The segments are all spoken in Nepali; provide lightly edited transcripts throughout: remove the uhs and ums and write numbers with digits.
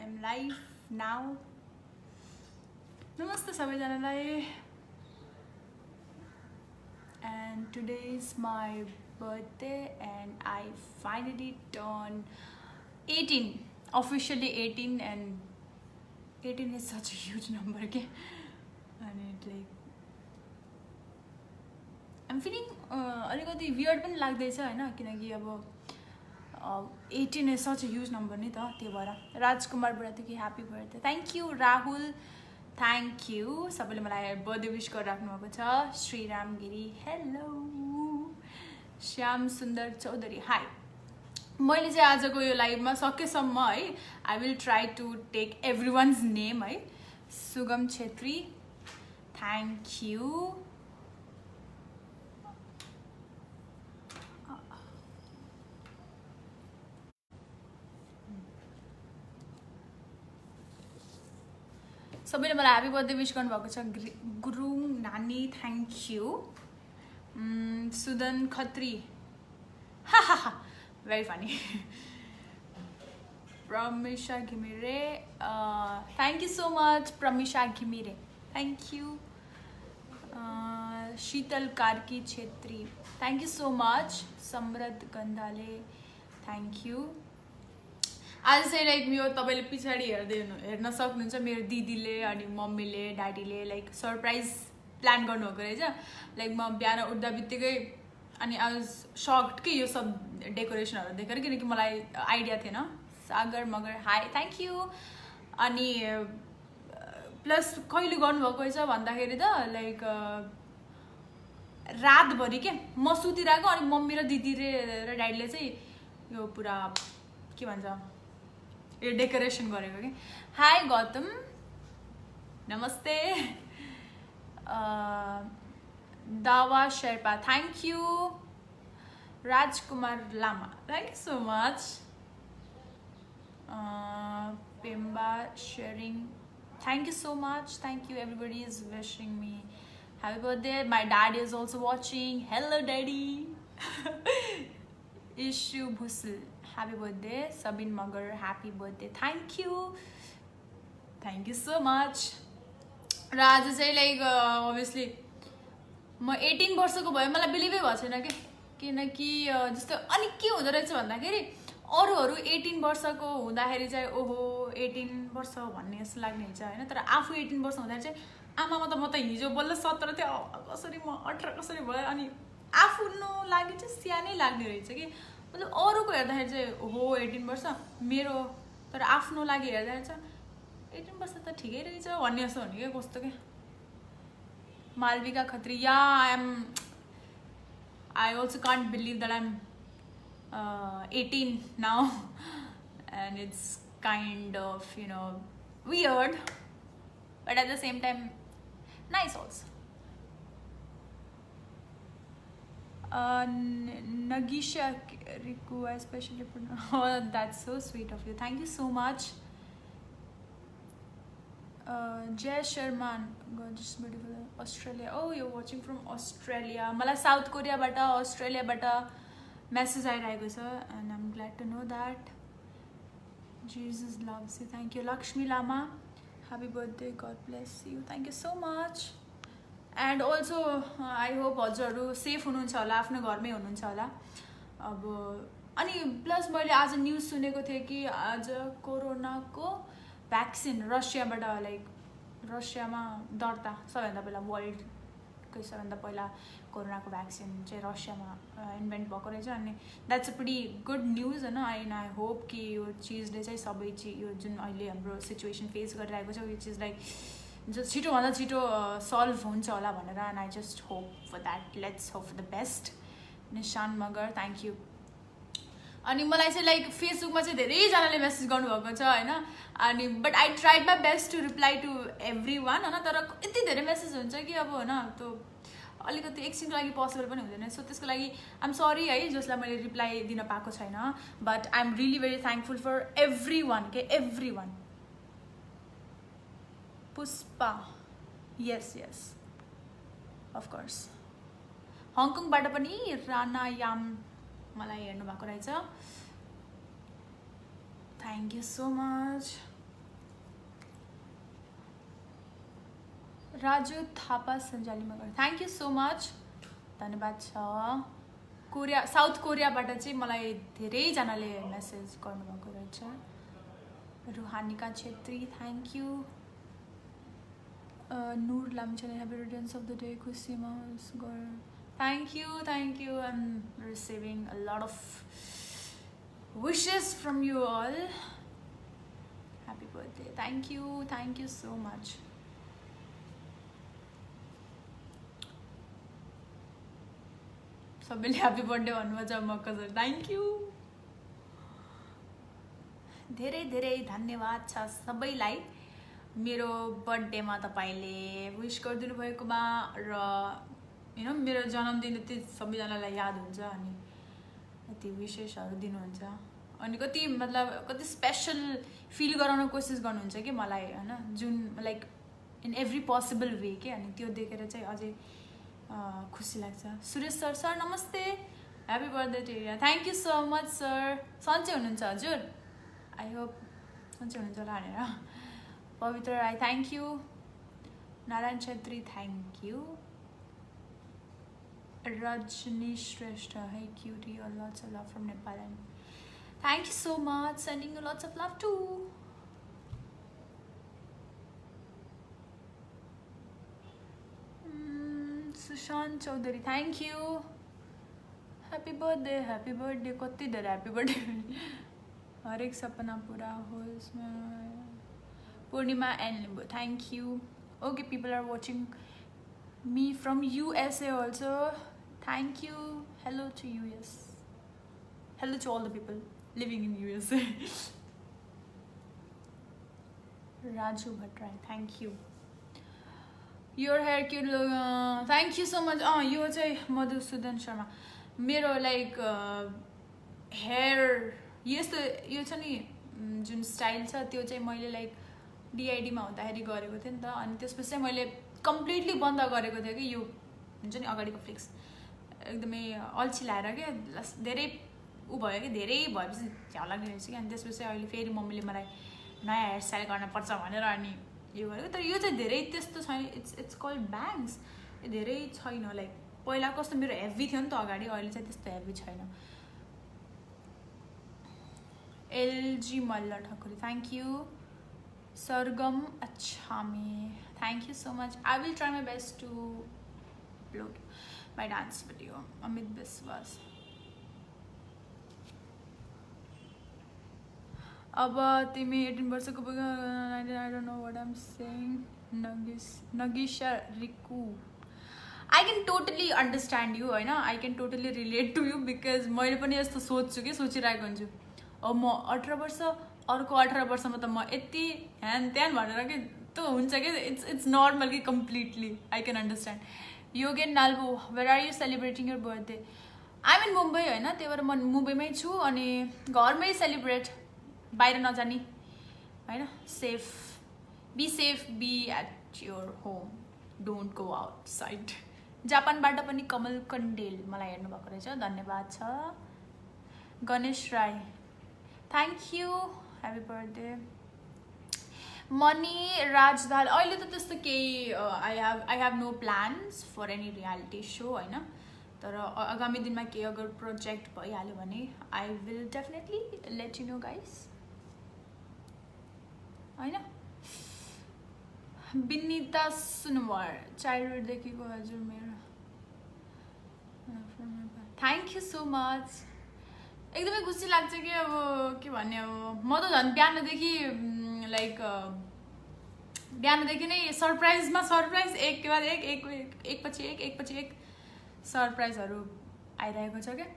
am live now. Namaste sabaijanalai. And today is my birthday and I finally turned 18. Officially 18, and 18 is such a huge number, okay? And it like I'm feeling अलिकति weird पनि लाग्दैछ हैन, किनकि अब 18 is such a huge number नि त, त्यो भएर Rajkumar Budhathoki happy birthday. Thank you Rahul, thank you सबैले मलाई बर्थडे विश गरिराख्नु भएको छ. श्रीराम गिरी हेलो, श्याम सुन्दर चौधरी हाई. मैले चाहिँ आजको यो लाइभमा सकेसम्म है I will try to take everyone's name है. Sugam Chhetri thank you. सबैले मलाई ह्यापी बर्थडे विश गर्नुभएको छ. गुरुङ नानी थ्याङ्क यू. सुदन खत्री हा very funny. Pramisha Ghimire thank you so much. Pramisha Ghimire thank you. Sheetal Karki Chhetri thank you so much. Samriddha गन्धाले थ्याङ्क यू. आज चाहिँ लाइक यो तपाईँले पछाडि हेर्न सक्नुहुन्छ मेरो दिदीले अनि मम्मीले ड्याडीले लाइक सरप्राइज प्लान गर्नुभएको रहेछ. लाइक म बिहान उठ्दा बित्तिकै अनि आई वाज सक्ड कि यो सब डेकोरेसनहरू देखेर, किनकि मलाई आइडिया थिएन. सागर मगर हाई थ्याङ्क यू. अनि प्लस कहिले गर्नुभएको रहेछ भन्दाखेरि त लाइक रातभरि के म सुतिरहेको अनि मम्मी र दिदी र ड्याडीले चाहिँ यो पुरा के भन्छ यो डेकोरेसन गरेको कि. हाई गौतम नमस्ते. Dawa Sherpa thank you. Rajkumar Lama thank you so much. Pemba Shering thank you so much. Thank you. Everybody is wishing me happy birthday. My daddy is also watching. Hello daddy. Ishu Bhusal happy birthday. Sabin Magar happy birthday thank you. Thank you so much. र आज चाहिँ लाइक अभियसली म 18 वर्षको भयो. मलाई बिलिभै भएको छैन कि, किनकि जस्तो अनि के हुँदो रहेछ भन्दाखेरि अरूहरू 18 वर्षको हुँदाखेरि चाहिँ ओहो 18 वर्ष भन्ने जस्तो लाग्ने हुन्छ होइन. तर आफू 18 वर्ष हुँदाखेरि चाहिँ आमामा त म त हिजो बल्ल 17 थिएँ, कसरी म 18 कसरी भयो. अनि आफ्नो लागि चाहिँ सानै लाग्ने रहेछ कि. मतलब अरूको हेर्दाखेरि चाहिँ ओहो 18 वर्ष मेरो, तर आफ्नो लागि हेर्दाखेरि चाहिँ 18 वर्ष त ठिकै रहेछ भन्ने जस्तो हुने क्या, कस्तो क्या. मालविका खत्री या I also can't believe that I'm 18 now and it's kind of, you know, weird, but at the same time nice also. Nagisha Riku, I especially put, oh that's so sweet of you, thank you so much. Jay Sharman, gorgeous, beautiful. Australia. Oh, you're watching from Australia. मलाई साउथ कोरियाबाट अस्ट्रेलियाबाट मेसेज आइरहेको छ and I'm glad to know that. Jesus loves you. Thank you. Lakshmi Lama, happy birthday. God bless you. Thank you so much. And also I hope हजुरहरू सेफ हुनुहुन्छ होला, आफ्नो घरमै हुनुहुन्छ होला. अब अनि प्लस मैले आज न्युज सुनेको थिएँ कि आज कोरोनाको भ्याक्सिन रसियाबाट, लाइक रसियामा दर्ता सबैभन्दा पहिला वर्ल्डकै सबैभन्दा पहिला कोरोनाको भ्याक्सिन चाहिँ रसियामा इन्भेन्ट भएको रहेछ. अनि that's a pretty good news होइन. आई होप कि यो चिजले चाहिँ सबै चिज यो जुन अहिले हाम्रो सिचुएसन फेस गरिरहेको छ यो चिज लाइक छिटोभन्दा छिटो सल्भ हुन्छ होला भनेर. And I just hope for that. Let's hope for the best. Nishan Magar thank you. अनि मलाई चाहिँ लाइक फेसबुकमा चाहिँ धेरैजनाले मेसेज गर्नुभएको छ होइन. अनि but I tried my best to reply to everyone होइन. तर यति धेरै मेसेज हुन्छ कि अब होइन त्यो अलिकति एकछिनको लागि पोसिबल पनि हुँदैन. सो त्यसको लागि आइएम सरी है जसलाई मैले रिप्लाई दिन पाएको छैन. But I am really very thankful for everyone के everyone. Pushpa yes yes of course. हङकङबाट पनि राना याम मलाई हेर्नु भएको रहेछ. Thank you so much. Raju Thapa सञ्जालीमा गरे थ्याङ्क यू सो मच धन्यवाद छ कोरिया साउथ कोरियाबाट चाहिँ मलाई धेरैजनाले मेसेज गर्नुभएको रहेछ Ruhanika Chhetri thank you Noor Lamchane, happy returns of the day. Kusima thank you. I'm receiving a lot of wishes from you all. Happy birthday. Thank you so much. सबैले ह्यापी बर्थडे भन्नुभएको छ मक्का थ्याङ्क यू धेरै धेरै धन्यवाद छ सबैलाई मेरो बर्थडेमा तपाईले विश गरिदिनु भएकोमा र मेरो जन्मदिन त सबैजनालाई याद हुन्छ अनि यति विशेषहरू दिनुहुन्छ अनि कति स्पेशल फिल गराउन कोसिस गर्नुहुन्छ कि मलाई हैन जुन like in every possible way के अनि त्यो देखेर चाहिँ अझै खुसी लाग्छ सुरेश सर नमस्ते happy birthday to you thank you so much sir सन्चै हुनुहुन्छ हजुर आई होप सन्चै हुनुहुन्छ होला भनेर Pavitra Rai thank you Narayan Chhetri thank you Rajani Shrestha hey cutie lots of love from Nepal and thank you so much sending you lots of love too Sushant Chaudhary thank you happy birthday कति धेरै happy birthday हरेक सपना पूरा होस् Purnima and Limbo thank you okay people are watching me from USA also thank you hello to US hello to all the people living in USA Raju Bhatrai thank you your hair cute thank you so much यो चाहिँ मधुसूदन शर्मा मेरो लाइक हेयर यस्तो यो छ नि जुन स्टाइल छ त्यो चाहिँ मैले लाइक DID मा हुँदाखेरि गरेको थिएँ नि त अनि त्यसपछि चाहिँ मैले कम्प्लिटली बन्द गरेको थिएँ कि यो हुन्छ नि अगाडिको फ्लिक्स एकदमै अल्छी लाएर के धेरै उ भयो कि धेरै भएपछि झ्याउ लाग्ने रहेछ कि अनि त्यसपछि अहिले फेरि मम्मीले मलाई नयाँ हेयर स्टाइल गर्न पर्छ भनेर अनि यो गरेको तर यो चाहिँ धेरै त्यस्तो छैन इट्स कल्ड ब्याङ्क्स धेरै छैन लाइक पहिला कस्तो मेरो हेभी थियो नि त अगाडि अहिले चाहिँ त्यस्तो हेभी छैन LG Malla Thakuri thank you Sargam Achami thank you so much I will try my best to upload my dance video Amit Biswas अब तिमी 18 वर्षको I don't know what I'm saying Nagisha Riku I can totally understand you हैन I can totally relate to you because मैले पनि यस्तो सोच्छु कि सोचिरहेको हुन्छु अब म 18 वर्ष अर्को 18 वर्षमा त म यति ह्यान त्यान भनेर के त्यो हुन्छ कि इट्स नर्मल कि completely I can understand Yogen Nalbu where are you celebrating your birthday I am in Mumbai होइन त्यही भएर म मुम्बईमै छु अनि घरमै सेलिब्रेट बाहिर नजानी होइन be safe be at your home don't go outside जापानबाट पनि कमल कण्डेल मलाई हेर्नुभएको रहेछ धन्यवाद छ Ganesh Rai thank you happy birthday Mani Rajdal अहिले त त्यस्तो केही I have no plans for any reality show होइन तर आगामी दिनमा केही अगर प्रोजेक्ट भइहाल्यो भने I will definitely let you know guys होइन विनिता सुनवार चाइल्डहुडदेखिको हजुर मेरो थ्याङ्क यू सो मच एकदमै खुसी लाग्छ कि अब के भन्ने अब म त झन् बिहानदेखि लाइक बिहानदेखि नै सरप्राइजमा सरप्राइज एकको बाद एकपछि एक सरप्राइजहरू आइरहेको छ क्या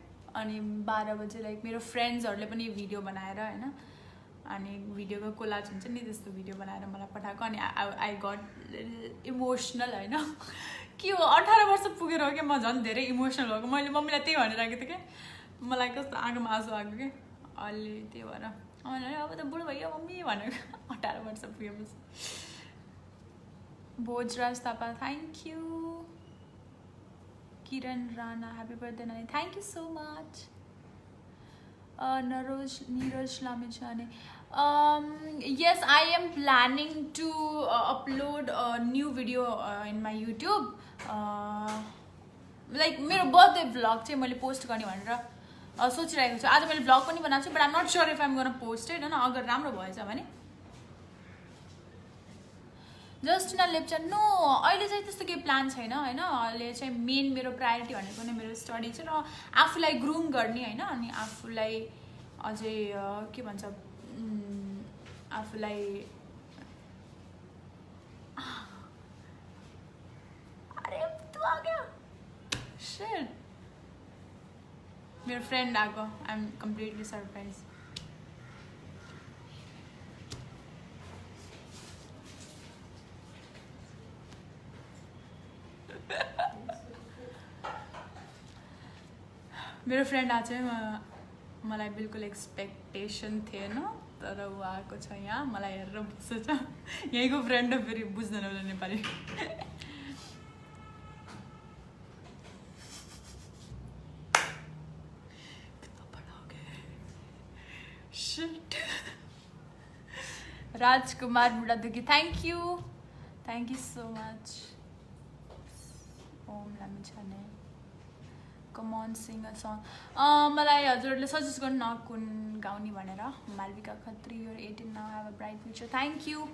अनि 12 बजे लाइक मेरो फ्रेन्ड्सहरूले पनि भिडियो बनाएर होइन अनि भिडियोको कोलाज हुन्छ नि त्यस्तो भिडियो बनाएर मलाई पठाएको अनि आई गट इमोसनल होइन के हो 18 वर्ष पुगेर हो क्या म झन् धेरै इमोसनल भएको मैले मम्मीलाई त्यही भनेर आएको थिएँ क्या मलाई कस्तो आँखामा आँसु आएको कि अलि त्यही भएर अब त बुढो भइयो मम्मी भनेको 18 वर्ष पुगेपछि Bhojraj Thapa thank you Kiran Rana happy birthday नानी thank you so much Neeraj Lamechane. Yes, I am planning to upload a new video in my YouTube. Like मेरो बर्थडे भ्लग चाहिँ मैले पोस्ट गर्ने भनेर सोचिरहेको छु. आज मैले भ्लग पनि बनाएको छु, but I'm not sure if I'm gonna post it. होइन, अगर राम्रो भएछ भने. जस्टिना लेप्चा, नो अहिले चाहिँ त्यस्तो केही प्लान छैन. होइन, अहिले चाहिँ मेन मेरो प्रायोरिटी भनेको नै मेरो स्टडी छ र आफूलाई ग्रुम गर्ने. होइन, अनि आफूलाई अझै के भन्छ, आफूलाई अरे तँ आ गया शिट, मेरो फ्रेन्ड आएको. I am completely surprise. मेरो फ्रेन्ड आज चाहिँ मलाई बिल्कुल एक्सपेक्टेसन थिएन, तर ऊ आएको छ यहाँ. मलाई हेरेर बुझ्छ. यहीँको फ्रेन्ड हो, फेरि बुझ्दैन उसले Nepali. Rajkumar Budhathoki, thank you so much. Om Lamichhane, come on sing a song. मलाई हजुरहरूले सजेस्ट गर्नु न कुन गाउने भनेर. Malvika Khatri, you're 18 now, have a bright future. Thank you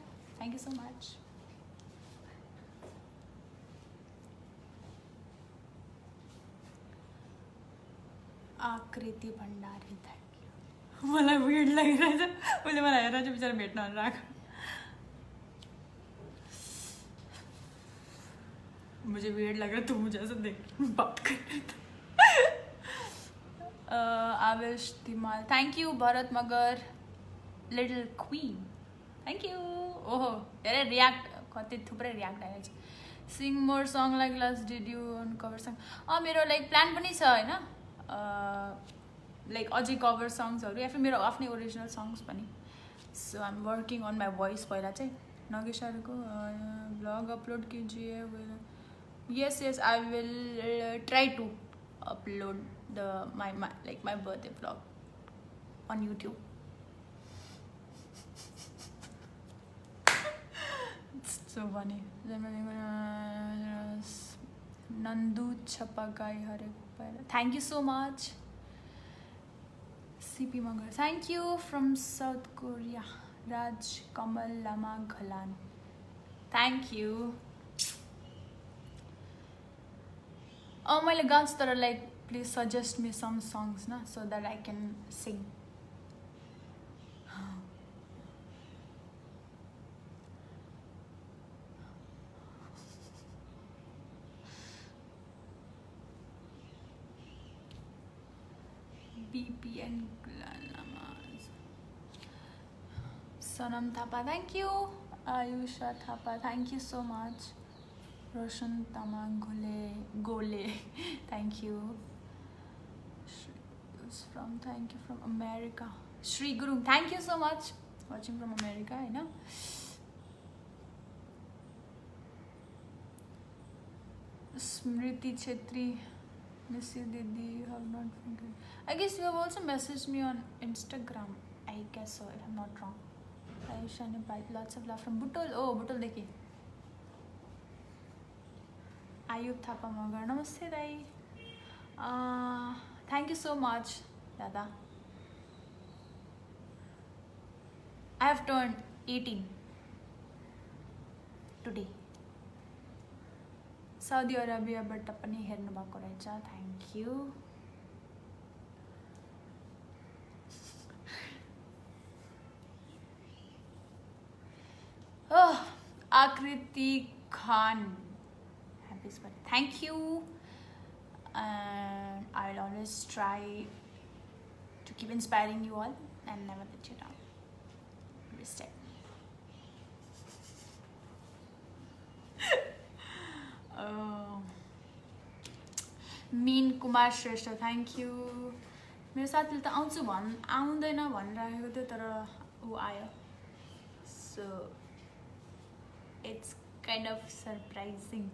so much. Aakriti Bhandari, thank you. मलाई वियर्ड लागिरहेछ, उसले मलाई हेरेर चाहिँ बिचरा भेट्न भनेर आएको. मुझे वियर्ड लग रहा है, तू मुझे ऐसे देख बात कर. Aavesh Timal, thank you. Bharat Magar, little queen, thank you. ओहो, धेरै रियाक्ट, कति थुप्रै रियाक्ट आएछ. Sing more song like last did you on cover song. मेरो लाइक प्लान पनि छ. होइन, लाइक अझै कभर सङ्ग्सहरू या फिर मेरो आफ्नै ओरिजिनल सङ्ग्स पनि. So I am working on my voice. पहिला चाहिँ नगेशाहरूको ब्लग अपलोड कीजिए. Yes, I will try to upload my birthday vlog on YouTube. It's so funny. Nandu Chapagai Hare. Thank you so much. CP Magar, thank you from South Korea. Raj Kamal Lama Ghalan, thank you. मैले गाउँछु, तर like please suggest me some songs न, so that I can sing. BPN Sonam Thapa, thank you. Ayusha Thapa, thank you so much. Roshan Tamang Gole, thank you. Thank you from America. Shri Guru, thank you so much. Watching from America, I know. Smriti Chetri, miss you, Didi. You have not forgotten. I guess you have also messaged me on Instagram. I guess so, if I'm not wrong. Aisha Nepal, lots of love from Butol. Oh, Butol Deki. Ayub Thapa Magar, namaste Dai. Thank you so much, Dada. I have turned 18 today. Saudi Arabia but पनि हेर्नु भएको रहेछ. Thank you. Oh, Akriti Khan. Thank you, and I'll always try to keep inspiring you all and never let you down. Stay. Mean Kumar Shrestha, thank you. मेरो साथीले त आउँछु आउँदैन भनिरहेको थियो, तर ऊ आयो. So it's kind of surprising.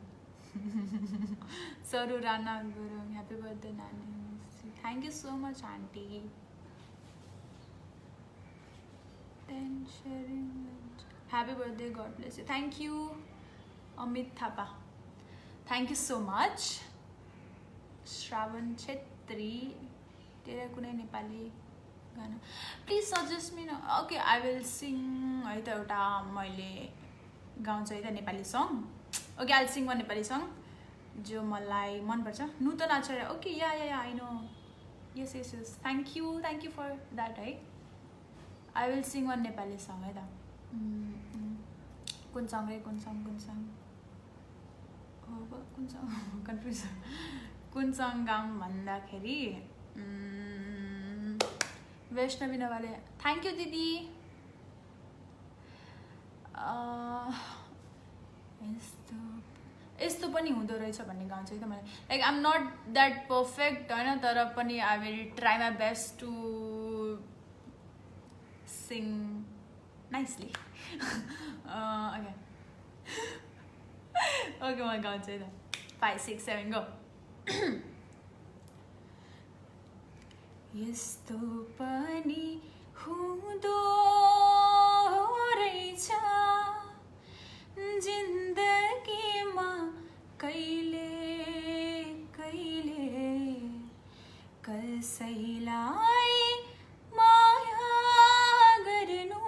Saru Rana Guru, happy birthday, Nani. Thank you so much, Auntie. sharing lunch. Happy birthday, God bless you. Thank you, Amit Thapa. Thank you so much. Shravan Chetri. तेरा कुनै नेपाली गाना प्लिज सजेस्ट मी न. ओके आई विल सिङ है त एउटा मैले गाउँछु है त Nepali song. Okay I will sing one Nepali song जो मलाई मनपर्छ. Nutan Acharya. Okay yeah I know. Yes yes yes thank you for that है. I will sing one Nepali song है त. कुन सङ रे कुन सङ कन्फ्युज. कुन सङ गाउँ भन्दाखेरि वैष्णवी नवाले. थ्याङ्क यू दिदी. यस्तो पनि हुँदो रहेछ भन्ने गाउँ चाहिँ त मैले. Like I am not that perfect होइन, तर पनि I will try my best to sing nicely. Okay okay म गाउँछु है त. 5 6 7 गो. यस्तो पनि हुँदो रहेछ जिन्दगीमा कहिले कहिले कसैलाई माया गर्नु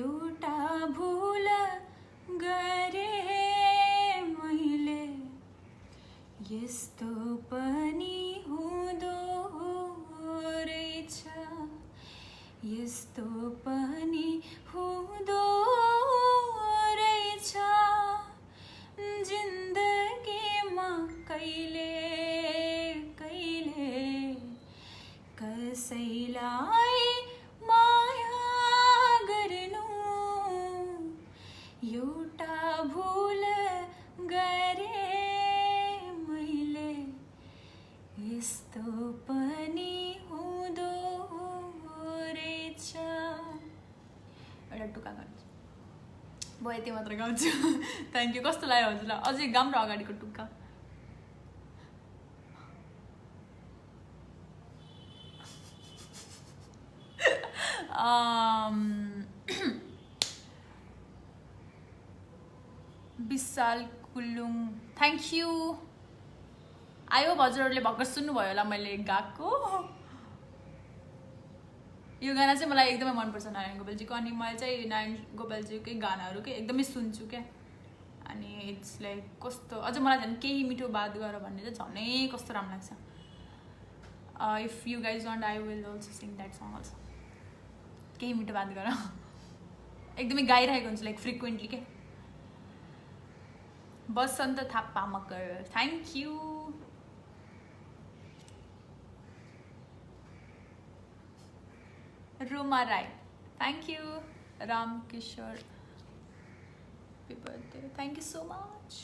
एउटा भुल गरे मैले. यस्तो पनि यस्तो पनि हुँदो रहेछ जिन्दगीमा कहिले कहिले कसैलाई माया गर्नु एउटा भुल गरे मैले. यस्तो पनि हुँदो एउटा टुक्का गाउँछु. म यति मात्र गाउँछु. Thank you. कस्तो लाग्यो हजुरलाई? अझै गाउँ र अगाडिको टुक्का. विशाल कुलुङ थ्याङ्क यू. आयो हजुरहरूले भर्खर सुन्नुभयो होला मैले गाएको. यो गाना चाहिँ मलाई एकदमै मनपर्छ नारायण गोपालजीको. अनि मैले चाहिँ नारायण गोपालजीकै गानाहरू के एकदमै सुन्छु क्या. अनि इट्स लाइक कस्तो अझ मलाई झन् केही मिठो बात गर भन्ने चाहिँ झनै कस्तो राम्रो लाग्छ. If you guys want I will also sing that song also. केही मिठो बात गर एकदमै गाइरहेको हुन्छु लाइक फ्रिक्वेन्टली के. Basanta Thapa Magar thank you. Ruma Rai, thank you. Ram Kishore, happy birthday. Thank you so much.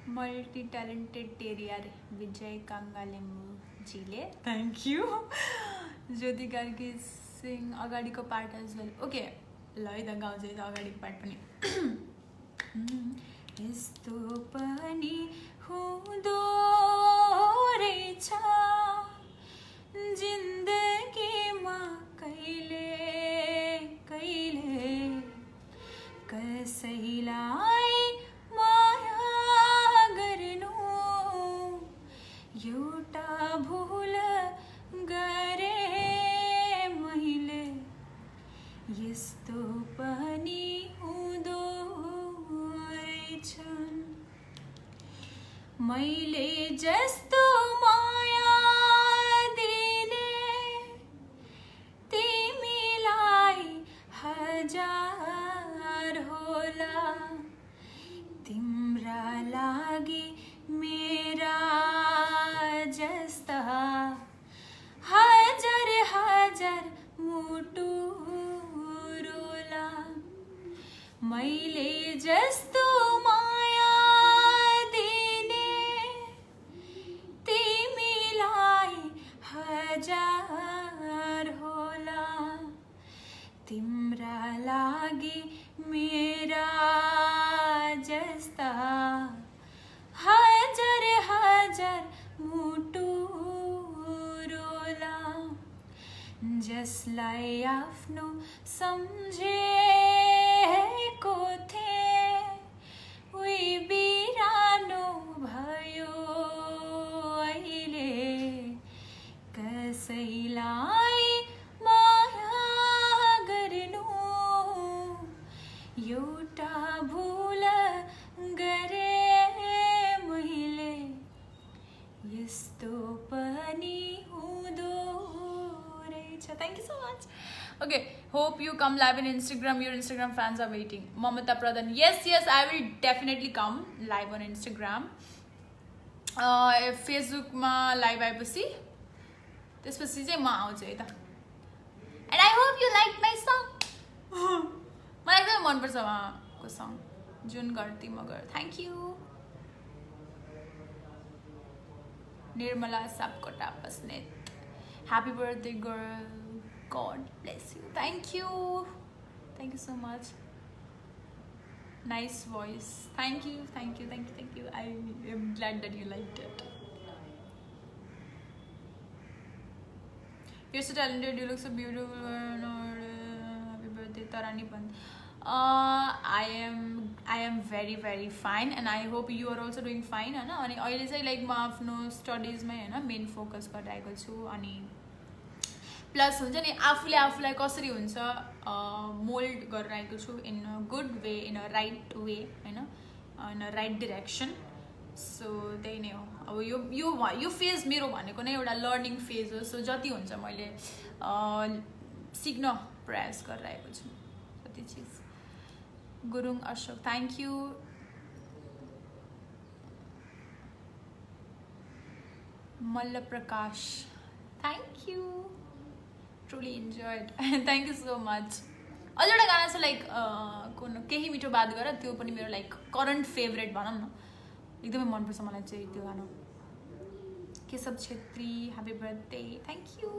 Multi-talented terrier Vijay Kangalembu Jile, thank you. Jyoti Gargi sing अगाडिको part as well. Okay, ल है त गाउँछु त अगाडिको part पनि. यस्तो पनि हुँदो रहेछ जिन्दगीमा कहिले कहिले कसैलाई माया गर्नु एउटा भुल गरे मैले. यस्तो पनि हुँदो रहेछ मैले जस्तो माया हजार होला तिम्रा लागि मेरा जस्ता हजार हजार मुटु रोला. मैले जस्तो माया दिने तिमीलाई हजार होला तिम्रा लागि मेरा जस्ता हजार हजार मुटु रोला. जसलाई आफ्नो सम्झेको थिएँ उही बिरानो भयो अहिले कसैलाई माया गर्नु एउटा भुल गरे मैले यस्तो पनि हुँदो रहेछ Thank you so much. Okay, hope you come live in Instagram. Your Instagram fans are waiting. Mamata Pradhan. Yes, I will definitely come live on Instagram. Facebook ma live आएपछि त्यसपछि चाहिँ म आउँछु है त. And I hope you liked my song. मलाई एकदमै मनपर्छ उहाँको सङ जुन गर्ती Magar. Thank you. Nirmala Sapkota Pasnet. Happy birthday, girl. God bless you. Thank you. Thank you so much. Nice voice. Thank you. I am glad that you liked it. You're so talented. You look so beautiful. Happy birthday, Tarani Pant. I am very very fine and I hope you are also doing fine हैन अनि अहिले चाहिँ लाइक म आफ्नो स्टडीजमै हैन मेन फोकस गरिरहेको छु अनि प्लस हुन्छ नि आफूलाई कसरी हुन्छ मोल्ड गरिरहेको छु in a good way in a right way हैन in a right direction so त्यही नै हो अब यो फेज मेरो भनेको नै एउटा लर्निङ फेज हो सो जति हुन्छ मैले सिक्न प्रयास गरिरहेको छु कति चीज Gurung Ashok thank you Malla Prakash thank you truly enjoyed thank you so much अझ एउटा गाना छ लाइक केही मिठो बात गर त्यो पनि मेरो लाइक करेन्ट फेभरेट भनौँ न एकदमै मनपर्छ मलाई चाहिँ त्यो गाना Keshav Chhetri happy birthday thank you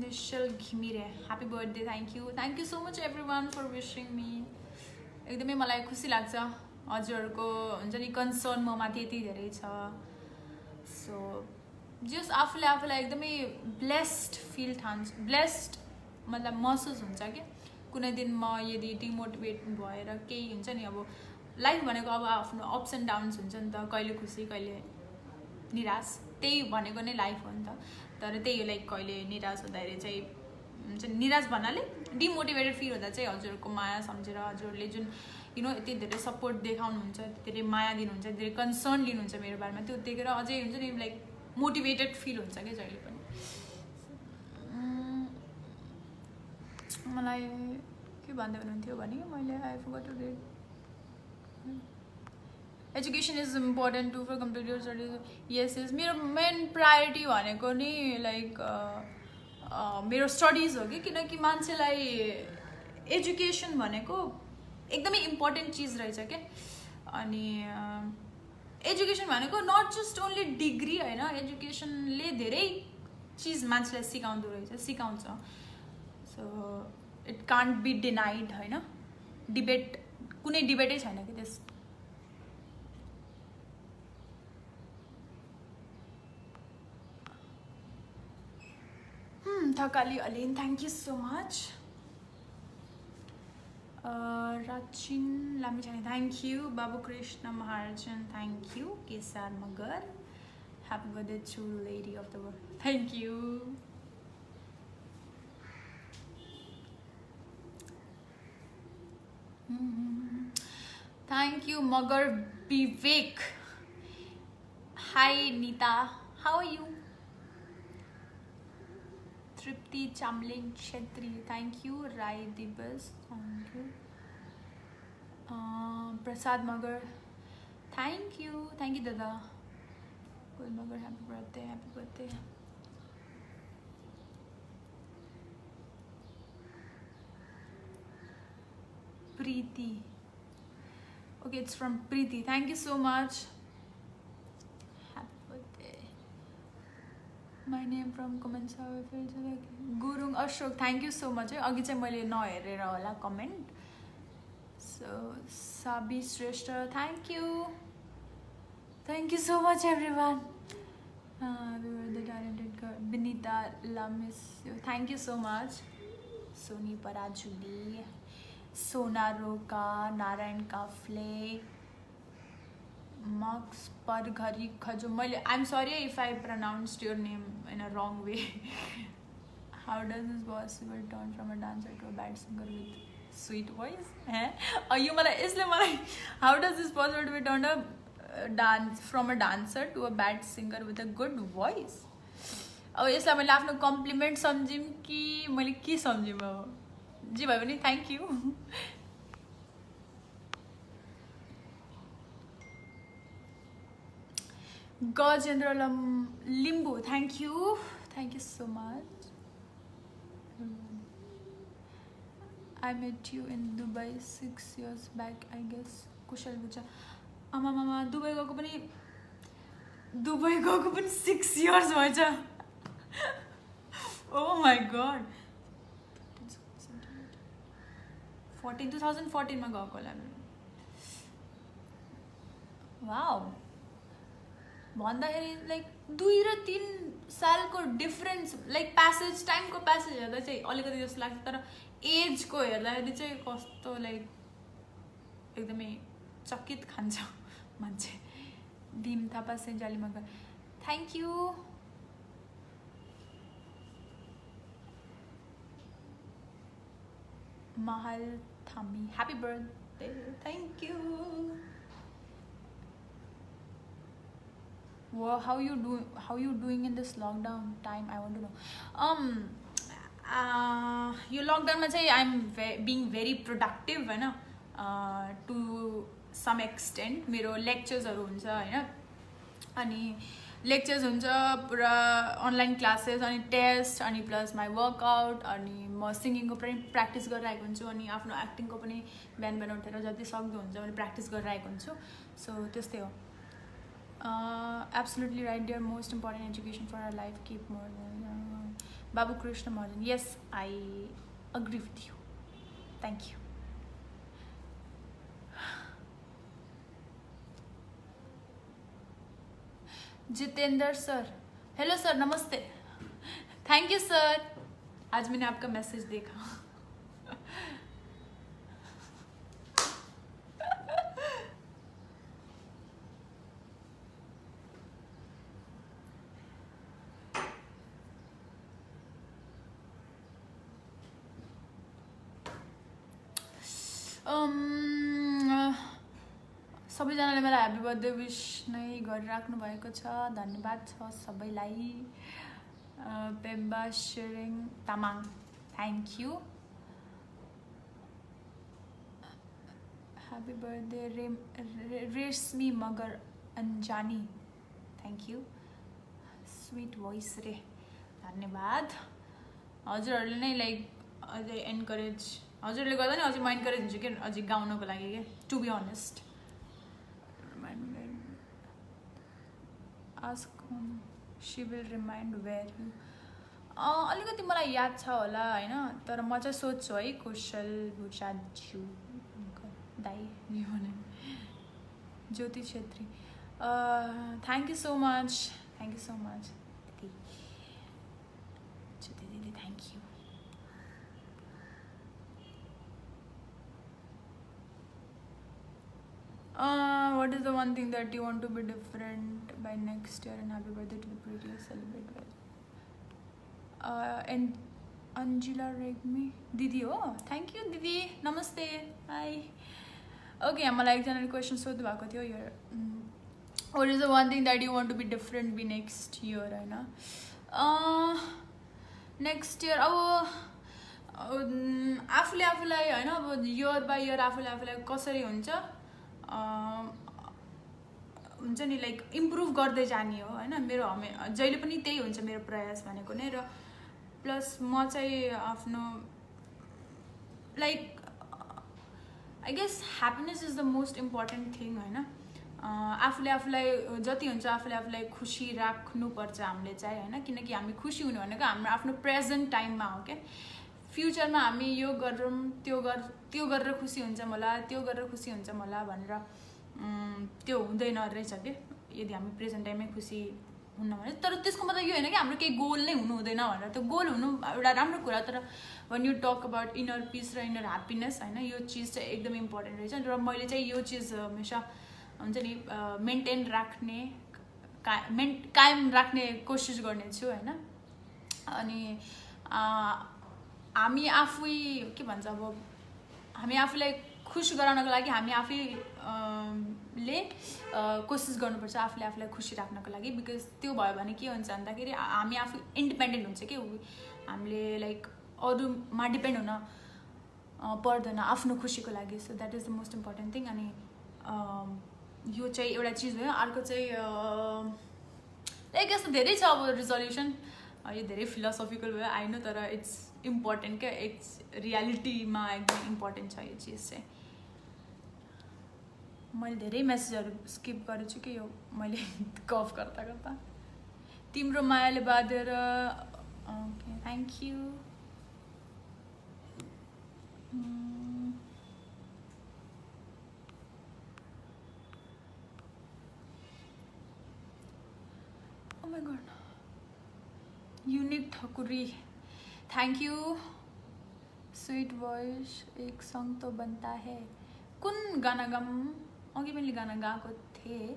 Nishchal Ghimire happy birthday thank you so much everyone for wishing me एकदमै मलाई खुसी लाग्छ हजुरहरूको हुन्छ नि कन्सर्न म माथि यति धेरै छ सो जस आफूलाई एकदमै ब्लेस्ड फिल ठान्छ ब्लेस्ड मतलब महसुस हुन्छ कि कुनै दिन म यदि डिमोटिभेट भएर केही हुन्छ नि अब लाइफ भनेको अब आफ्नो अप्स एन्ड डाउन्स हुन्छ नि त कहिले खुसी कहिले निराश त्यही भनेको नै लाइफ हो नि त तर त्यही हो लाइक कहिले निराश हुँदाखेरि चाहिँ हुन्छ निराश भन्नाले डिमोटिभेटेड फिल हुँदा चाहिँ हजुरहरूको माया सम्झेर हजुरहरूले जुन यति धेरै सपोर्ट देखाउनुहुन्छ धेरै माया दिनुहुन्छ धेरै कन्सर्न लिनुहुन्छ मेरो बारेमा त्यो देखेर अझै हुन्छ नि लाइक मोटिभेटेड फिल हुन्छ क्या जहिले पनि मलाई के भन्दै हुनुहुन्थ्यो भने मैले I forgot to read education is important to for complete your studies yes मेरो मेन प्रायोरिटी भनेको नि लाइक मेरो स्टडिज हो कि किनकि मान्छेलाई एजुकेसन भनेको एकदमै इम्पोर्टेन्ट चिज रहेछ क्या अनि एजुकेसन भनेको नट जस्ट ओन्ली डिग्री होइन एजुकेसनले धेरै चिज मान्छेलाई सिकाउँछ so it can't be denied होइन डिबेट कुनै डिबेटै छैन कि त्यस Thakali Alin thank you so much Rachin Lamichani, thank you. Babu Krishna Maharjan, thank you. Kesar Magar, happy birthday to Lady of the World. Thank you. Thank you, Magar Vivek. Hi, Nita. How are you? Tripti Chamling Chetri, thank you. Rai Dibas, thank you. Prasad Magar, thank you Dada. Good Magar, happy birthday. Preeti, okay, it's from Preeti. Thank you so much. Happy birthday. My name from comments how I feel like Gurung Ashok, thank you so much. Agi chai मैले नहेरेर होला comment So, Sabi Shrestha, thank you so much everyone. Happy birthday, darling. Binita Lamis, thank you so much. Soni Parajuli, Sona Roka, Narayan Kafle, Max Parghari Khajumali. I'm sorry if I pronounced your name in a wrong way. How does this possible turn from a dancer to a bad singer with sweet voice? How does this possible to be turned from a dancer to a bad singer with a good voice? अब यसलाई मैले आफ्नो कम्प्लिमेन्ट सम्झिम कि मैले के सम्झिम अब जे भए पनि thank you Gajendra Limbu thank you so much I met you in Dubai 6 years back, I guess. कुशल बुझा आमा दुबई गएको पनि 6 years भएछ Oh my god 2014 मा गएको होला वाउ भन्दाखेरि लाइक 2 र 3 सालको डिफरेन्स लाइक प्यासेज टाइमको प्यासेज हेर्दा चाहिँ अलिकति जस्तो लाग्छ तर एजको हेर्दाखेरि चाहिँ कस्तो लाइक एकदमै चकित खान्छ मान्छे Bhim Thapa Senjali Magar thank you Mahal Thami, happy birthday! Thank you. Wow, how you doing in this lockdown time? I want to know. Your lockdown ma chai I'm being very productive, हैन? To some extent. मेरो lectures haru huncha, हैन? अनि lectures हुन्छ पुरा अनलाइन क्लासेस अनि टेस्ट अनि प्लस माई वर्कआउट अनि म सिङ्गिङको पनि प्र्याक्टिस गरिरहेको हुन्छु अनि आफ्नो एक्टिङको पनि बिहान बिहान उठेर जति सक्दो हुन्छ मैले प्र्याक्टिस गरिरहेको हुन्छु सो त्यस्तै हो absolutely right dear most important education for our life keep more Babu Krishna Maharjan yes I agree with you thank you Jitendra sir hello sir नमस्ते थैंक यू सर आज मैंने आपका मैसेज देखा सबैजनाले मलाई ह्यापी बर्थडे विश नै गरिराख्नु भएको छ धन्यवाद छ सबैलाई Pemba Shering Tamang thank you happy birthday Reshmi Magar Anjani thank you sweet voice रे धन्यवाद हजुरहरूले नै लाइक अझै एन्करेज हजुरले गर्दा नि अझै म एन्करेज हुन्छु कि अझै गाउनको लागि के to be honest ask she will remind where you अलिकति मलाई याद छ होला हैन तर म चाहिँ सोध्छु है कुशल भुषाज्यू दाइ भने Jyoti Chhetri thank you so much Jyoti दिदी thank you what is the one thing that you want to be different by next year and happy birthday to the prettiest celebrate with and Anjila Regmi didi ho thank you didi namaste hi okay मलाई एकजनाले क्वेशन सोध्नु भएको थियो यो what is the one thing that you want to be different by next year हैन next year अब आफूले आफूलाई हैन अब इयर बाइ इयर आफूले आफूलाई कसरी हुन्छ हुन्छ नि लाइक इम्प्रुभ गर्दै जाने हो हैन मेरो जहिले पनि त्यही हुन्छ मेरो प्रयास भनेको नै र प्लस म चाहिँ आफ्नो like I guess happiness is the most important thing हैन आफूले आफूलाई जति हुन्छ आफूले आफूलाई खुसी राख्नुपर्छ हामीले चाहिँ हैन किनकि हामी खुसी हुनु भनेको हाम्रो आफ्नो प्रेजेन्ट टाइममा हो क्या फ्युचरमा हामी यो गरौँ त्यो गरेर खुसी हुन्छ होला त्यो गरेर खुसी हुन्छ होला भनेर त्यो हुँदैन रहेछ के यदि हामी प्रेजेन्ट टाइममै खुसी हुन्न भने तर त्यसको मतलब यो होइन कि हाम्रो केही गोल नै हुनु हुँदैन भनेर त्यो गोल हुनु एउटा राम्रो कुरा तर when you talk about inner peace र inner happiness होइन यो चिज चाहिँ एकदम इम्पोर्टेन्ट रहेछ र मैले चाहिँ यो चिज हमेसा हुन्छ नि मेन्टेन राख्ने कायम राख्ने कोसिस गर्नेछु होइन अनि हामी आफै के भन्छ अब हामी आफूलाई खुसी गराउनको लागि हामी आफैले कोसिस गर्नुपर्छ आफूलाई खुसी राख्नको लागि बिकज त्यो भयो भने के हुन्छ भन्दाखेरि हामी आफू इन्डिपेन्डेन्ट हुन्छ कि हामीले लाइक अरूमा डिपेन्ड हुन पर्दैन आफ्नो खुसीको लागि so that is the most important thing अनि यो चाहिँ एउटा चिज भयो अर्को चाहिँ लाइक यस्तो धेरै छ अब रिजोल्युसन यो धेरै फिलोसोफिकल भयो आइन तर इट्स इम्पोर्टेन्ट क्या इट्स रियालिटीमा एकदम इम्पोर्टेन्ट छ यो चिज चाहिँ मैले धेरै मेसेजहरू स्किप गरेको छु कि यो मैले गफ गर्दा तिम्रो मायाले बाँधेर okay thank you Oh my god. Unique Thakuri thank you sweet voice एक सॉन्ग तो बनता है कुन गाना गाऊँ अघि मैले गाना गाएको थिएँ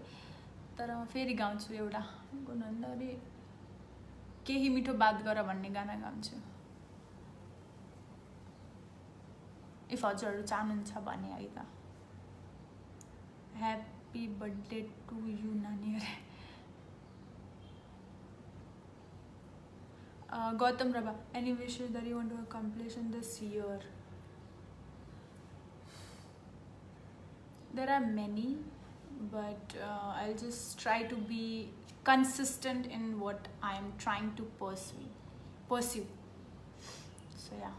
तर फेरि गाउँछु एउटा कुन भन्दाखेरि केही मिठो बात गर भन्ने गाना गाउँछु इफ हजुरहरू चाहनुहुन्छ भने है त ह्याप्पी बर्थडे टु यु नानीहरु Gautam Rabha, any wishes that you want to accomplish in this year? There are many, but I'll just try to be consistent in what I am trying to pursue. So yeah.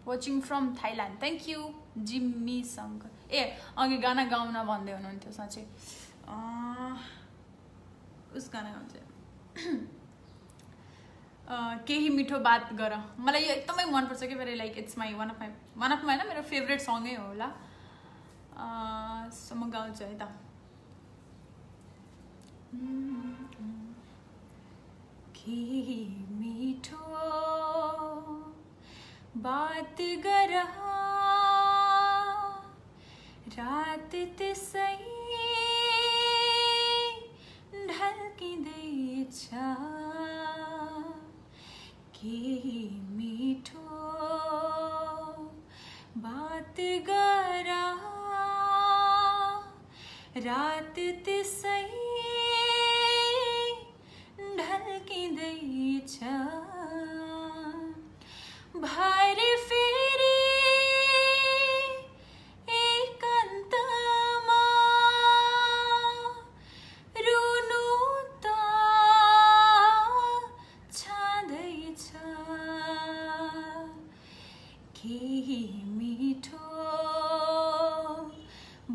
Watching from Thailand. Thank you, Jimmy Sankar. अघि गाना गाउन भन्दै हुनुहुन्थ्यो साँच्चै उस गाना गाउँछ केही मिठो बात गर मलाई यो एकदमै मनपर्छ कि फेरि like it's my one of my होइन मेरो फेभरेट सङै हो होला सो म गाउँछु है त केही मिठो बात गर रात त्यसै ढल्किँदैछ केही मिठो बात गर रात त्यसै ढल्किँदैछ भएर फेरि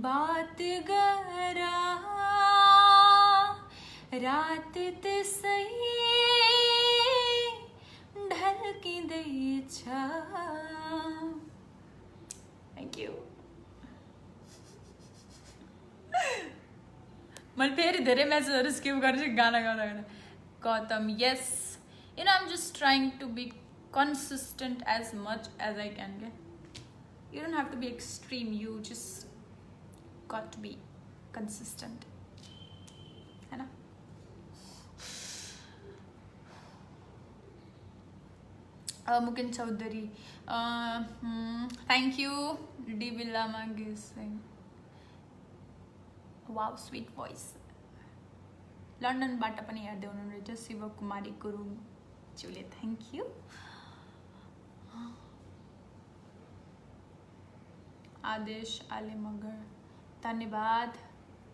बात गर रात त्यसै ढल्किँदैछ थ्याङ्क यू मैले फेरि धेरै म्यासेजहरू स्किप गरेछु गाना गाउँदा Gautam yes you know I am just trying to be consistent as much as I can get. You don't have to be extreme, you just got to be consistent. है ना? Mukin Chaudhary, thank you. D Villama Gising. Wow, sweet voice. London बाट पनि हेर्दै हुनुहुन्छ शिव कुमारी गुरुङ ज्यूले थ्याङ्क यू आदेश आले मगर धन्यवाद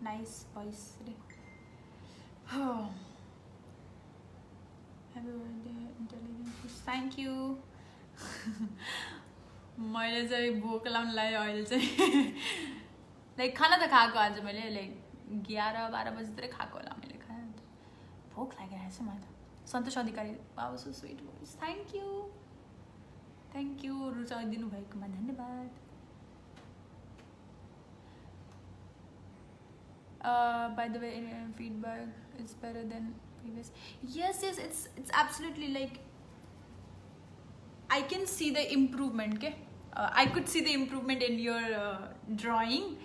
नाइस भोइस रे happy birthday intelligence thank you मैले चाहिँ भोक लाउन लाग्यो अहिले चाहिँ लाइक खाना त खाएको आज मैले लाइक 11-12 बजीतिर खाएको होला मैले खाना भोक लागिरहेको छ मलाई त सन्तोष अधिकारी बाबु so sweet voice thank you रुचाइदिनु भएकोमा धन्यवाद By the way, feedback is better than previous. Yes, it's absolutely like I can see the improvement. Okay, I could see the improvement in your drawing,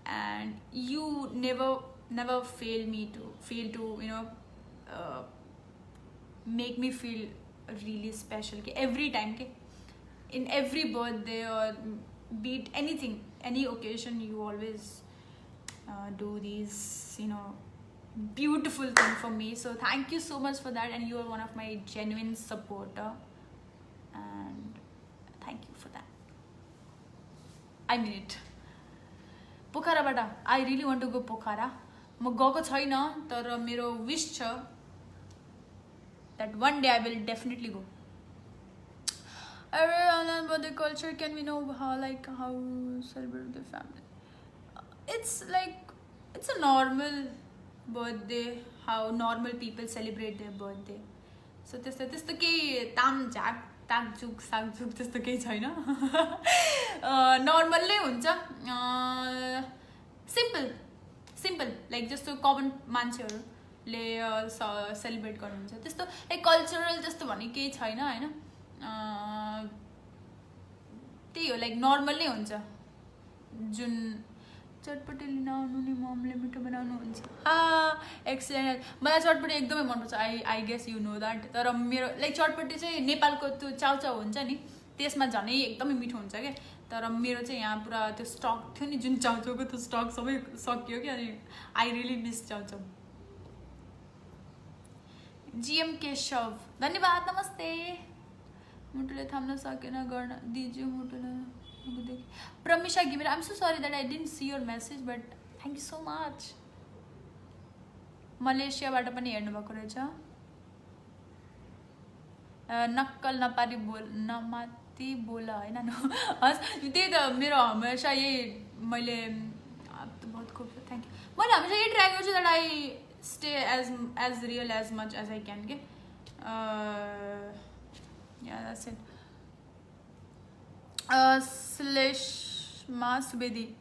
and you never fail to make me feel really special. Okay, every time. Okay, in every birthday or be it anything, any occasion, you always do these beautiful thing for me. So thank you so much for that, and you are one of my genuine supporter, and thank you for that. I mean it. पोखराबाट I really want to go Pokhara. म गएको छैन, तर मेरो wish छ that one day I will definitely go. I really learn about the culture. Can we know how celebrate the family? It's a normal birthday, how normal people celebrate their birthday. So त्यस्तो केही ताकझुक साकझुक त्यस्तो केही छैन. नर्मल नै हुन्छ. सिम्पल लाइक जस्तो कमन मान्छेहरूले सेलिब्रेट गर्नुहुन्छ त्यस्तो लाइक कल्चरल त्यस्तो भन्ने केही छैन हैन. त्यही हो, लाइक नर्मल नै हुन्छ. जुन चटपटी लिन आउनु नि ममले मिठो बनाउनुहुन्छ. एक्सिलेन्ट. मलाई चटपटी एकदमै मनपर्छ. I guess you know that. तर मेरो लाइक चटपटी चाहिँ नेपालको त्यो चाउचाउ हुन्छ नि त्यसमा झनै एकदमै मिठो हुन्छ क्या. तर मेरो चाहिँ यहाँ पुरा त्यो स्टक थियो नि, जुन चाउचाउको त्यो स्टक सबै सकियो कि. अनि I really miss chow chow. GM Keshav धन्यवाद. नमस्ते. मुटुले थाम्न सकेन गर्न दिजु मुटुले. Pramisha Gimir, I'm so sorry that I didn't see your message, but thank you so much. Malaysia बाट पनि हेर्नु भएको रहेछ. नक्कल नपारी नमाती बोला हैन. त्यही त मेरो हमेशा यही मैले बहुत खूब. Thank you. मैले हमेशा यही ट्राई गर्छु that I stay as real as much as I can. Okay, yeah, that's it. Sleshma Subedi,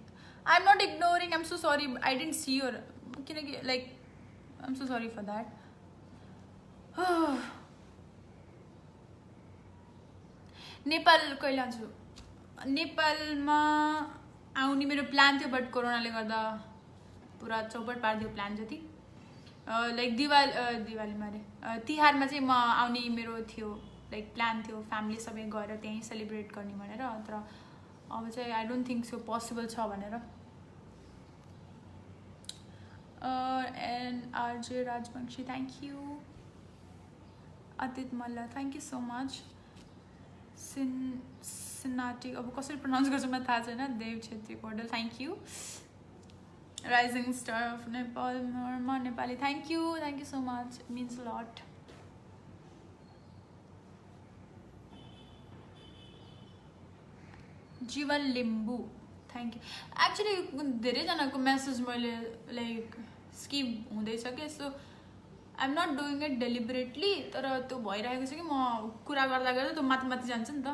I'm not ignoring. I'm so sorry. I didn't see your. Like, I'm so sorry for that. Nepal कहिले आउँछु? नेपालमा आउने मेरो प्लान थियो, बट कोरोनाले गर्दा पुरा चौपट पारिदियो प्लान जति. लाइक दिवालीमा रे तिहारमा चाहिँ म आउने मेरो थियो, लाइक प्लान थियो फ्यामिली सबै गएर त्यहीँ सेलिब्रेट गर्ने भनेर. तर अब चाहिँ I don't think so possible छ भनेर. And RJ Rajbanshi thank you. Adit Malla thank you so much. सिनाटी अब कसरी प्रोनाउन्स गर्छु मलाई थाहा छैन. Dev Chhetri Paudel thank you. Rising star of Nepal Narma Nepali thank you so much. It means lot. Jeevan Limbu thank you. Actually धेरैजनाको मेसेज मैले लाइक स्किप हुँदैछ कि. So I am not doing it deliberately. तर त्यो भइरहेको छ कि म कुरा गर्दा गर्दा त्यो माथि जान्छ नि त.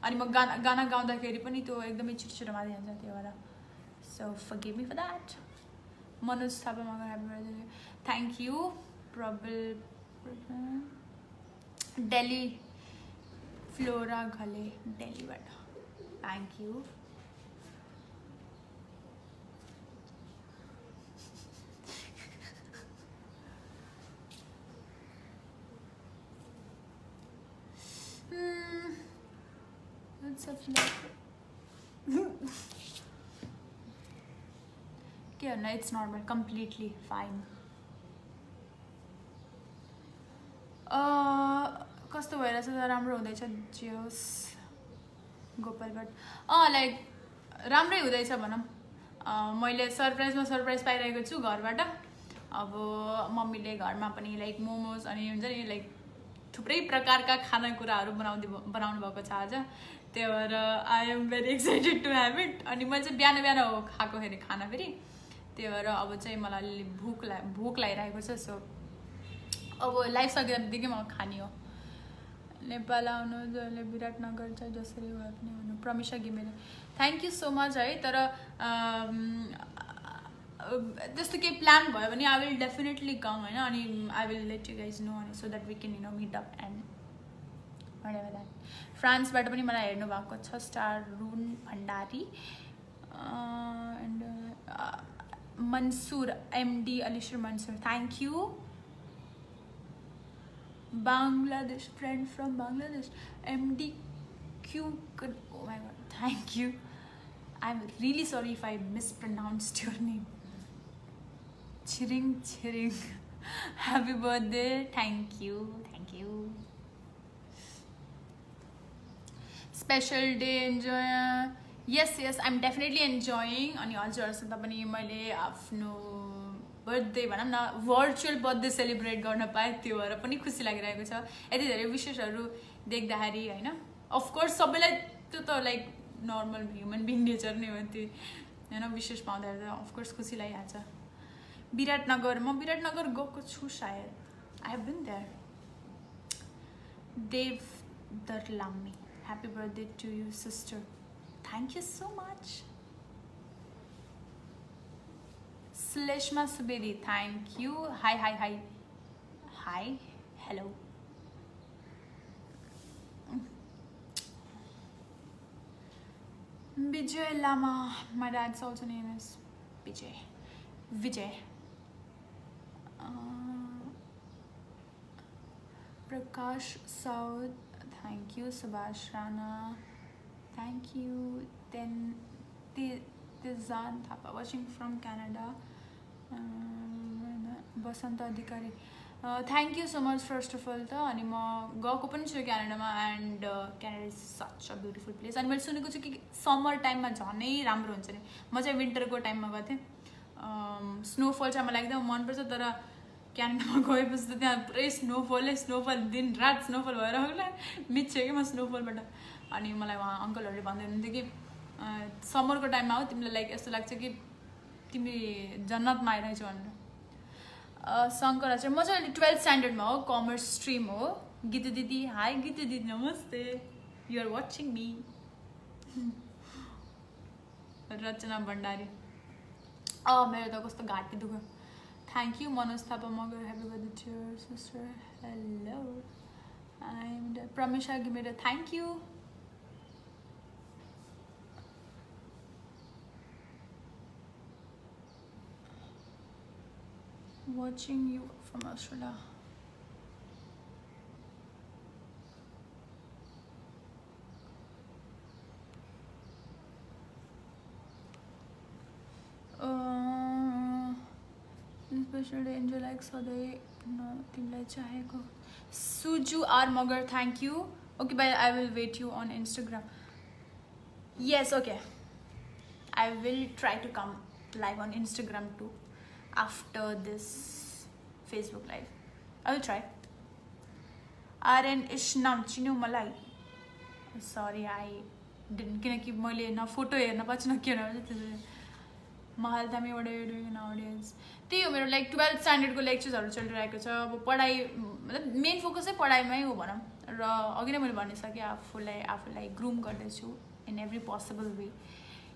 अनि म गाना गाउँदाखेरि पनि त्यो एकदमै छिटो माथि जान्छ. त्यो भएर so forgive me for that. Manoj Thapa Magar happy birthday thank you. Prabal daily Flora Ghale डेलीबाट thank you. It's such love. Okay, no, it's normal, completely fine. कस्तो भइरहेछ त? राम्रो हुँदैछ. जियोस् गोपालबाट लाइक राम्रै हुँदैछ भनौँ. मैले सरप्राइज पाइरहेको छु घरबाट. अब मम्मीले घरमा पनि लाइक मोमोज अनि हुन्छ नि लाइक थुप्रै प्रकारका खानेकुराहरू बनाउनु भएको छ आज. त्यही भएर I am very excited to have it. अनि मैले चाहिँ बिहान हो खाएको फेरि खाना फेरि. त्यही भएर अब चाहिँ मलाई भोक लागिरहेको छ. सो अब लाइफ सकेदेखि म खाने हो. नेपाल आउनु जसले विराटनगर छ जसरी भए पनि भन्नु. Pramisha Ghimire thank you so much है. तर त्यस्तो केही प्लान भयो भने आई विल डेफिनेटली कम होइन अनि I will let you guys know अनि so that we can meet up and whatever that. फ्रान्सबाट पनि मलाई हेर्नु भएको छ स्टार रुन भण्डारी एन्ड मन्सुर एमडी अलिसर Mansur thank you Bangladesh friend from Bangladesh MDQ oh my god thank you I'm really sorry if I mispronounced your name Chiring happy birthday thank you special day enjoy yes I'm definitely enjoying अनि हजुरहरुसँग पनि मैले आफ्नो बर्थडे भनौँ न भर्चुअल बर्थडे सेलिब्रेट गर्न पाएँ त्यो भएर पनि खुसी लागिरहेको छ यति धेरै विशेषहरू देख्दाखेरि होइन अफकोर्स सबैलाई त्यो त like normal human being nature नै हो त्यो होइन विशेष पाउँदाखेरि त अफकोर्स खुसी लागिहाल्छ विराटनगर म विराटनगर गएको छु सायद I have been there Dev Darlami happy birthday to you sister thank you so much Sleshma Subedi, thank you. Hi. Hello. Vijay Lama, my dad's also name is Vijay. Prakash Saud, thank you. Subhash Rana, thank you. Then Tizan Thapa, watching from Canada. Basanta Adhikari, thank you so much first of all त अनि म गएको पनि छु क्यानाडामा and Canada is such a beautiful place अनि मैले सुनेको छु कि समर टाइममा झनै राम्रो हुन्छ नि म चाहिँ विन्टरको टाइममा गएको थिएँ स्नोफल चाहिँ मलाई एकदम मनपर्छ तर क्यानाडामा गएपछि त त्यहाँ पुरै स्नोफल दिन रात स्नोफल भएर होला मिच्छ कि म स्नोफलबाट अनि मलाई उहाँ अङ्कलहरूले भन्दै हुनुहुन्थ्यो कि समरको टाइममा हो तिमीलाई लाइक यस्तो लाग्छ कि तिमी जन्नतमा आइरहेछौ भनेर शङ्कर चाहिँ म चाहिँ अहिले 12th स्ट्यान्डर्डमा हो कमर्स स्ट्रिम हो गीता दिदी हाई गीता दिदी नमस्ते you're watching me Rachana Bhandari मेरो त कस्तो घाँटी दुख्यो thank you Manoj Thapa Magar happy birthday to your sister hello and Pramesha Ghimire thank you watching you from Australia. Special day enjoy like सधैँ तिमीलाई चाहेको Suju R Magar thank you. Okay bye, I will wait you on Instagram. Yes, okay. I will try to come live on Instagram too. After this Facebook live I will try RN Ishnam चिन्यौ मलाई sorry I didn't किनकि मैले न फोटो हेर्न पाउँछु न के महल दामी what are you doing nowadays त्यही हो मेरो लाइक 12th स्ट्यान्डर्डको लेक्चर्सहरू चलिरहेको छ अब पढाइ मतलब मेन फोकस चाहिँ पढाइमै हो भनौँ र अघि नै मैले भनिसकेँ आफूलाई ग्रुम गर्दैछु in every possible way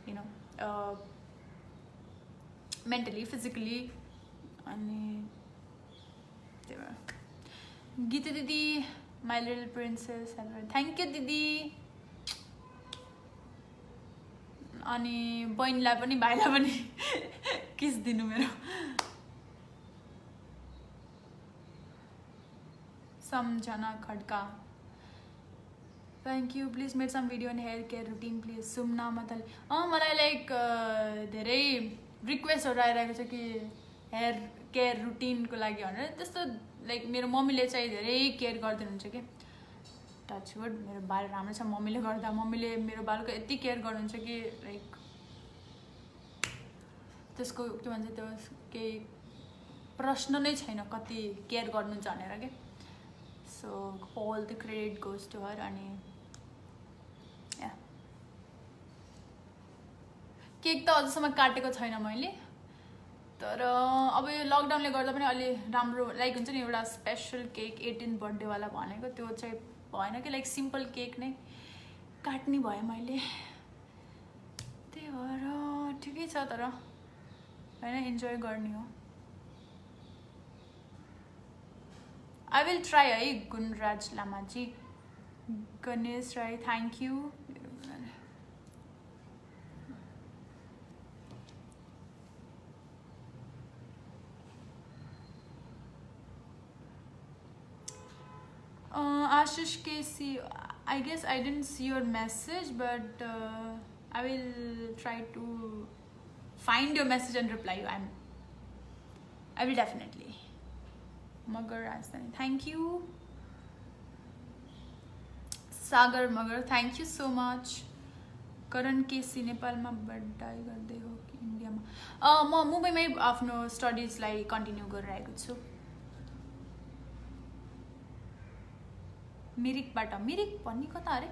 you know mentally physically अनि त्यही भएर गीता दिदी my little princess thank you दिदी अनि बहिनीलाई पनि भाइलाई पनि किस दिनु मेरो Samjhana Khadka thank you please make some video and hair care routine please Sumna मतल मलाई लाइक धेरै रिक्वेस्टहरू आइरहेको छ कि हेयर केयर रुटिनको लागि भनेर त्यस्तो लाइक मेरो मम्मीले चाहिँ धेरै केयर गरिदिनुहुन्छ कि टचवुड मेरो बाल राम्रो छ मम्मीले गर्दा मम्मीले मेरो बालको यति केयर गर्नुहुन्छ कि लाइक त्यसको के भन्छ त्यो केही प्रश्न नै छैन कति केयर गर्नुहुन्छ भनेर के so all the credit goes to her अनि केक त अझसम्म काटेको छैन मैले तर अब यो लकडाउनले गर्दा पनि अलि राम्रो लाइक हुन्छ नि एउटा स्पेशल केक 18 बर्थडेवाला भनेको त्यो चाहिँ भएन कि लाइक सिम्पल केक नै काट्ने भएँ मैले त्यही भएर ठिकै छ तर होइन इन्जोय गर्ने हो. I will try है गुणराज लामाजी. Ganesh Rai thank you. Ashish KC, I guess I didn't see your message, but I will try to find your message and reply you. I will definitely. Magar Rajdhani, thank you. Sagar Magar, thank you so much. Karan KC, नेपालमा बढाइ गर्दै हो कि इन्डियामा? म मुम्बईमै आफ्नो स्टडिजलाई कन्टिन्यू गरिरहेको छु. मिरिकबाट. मिरिक भन्ने कता अरे?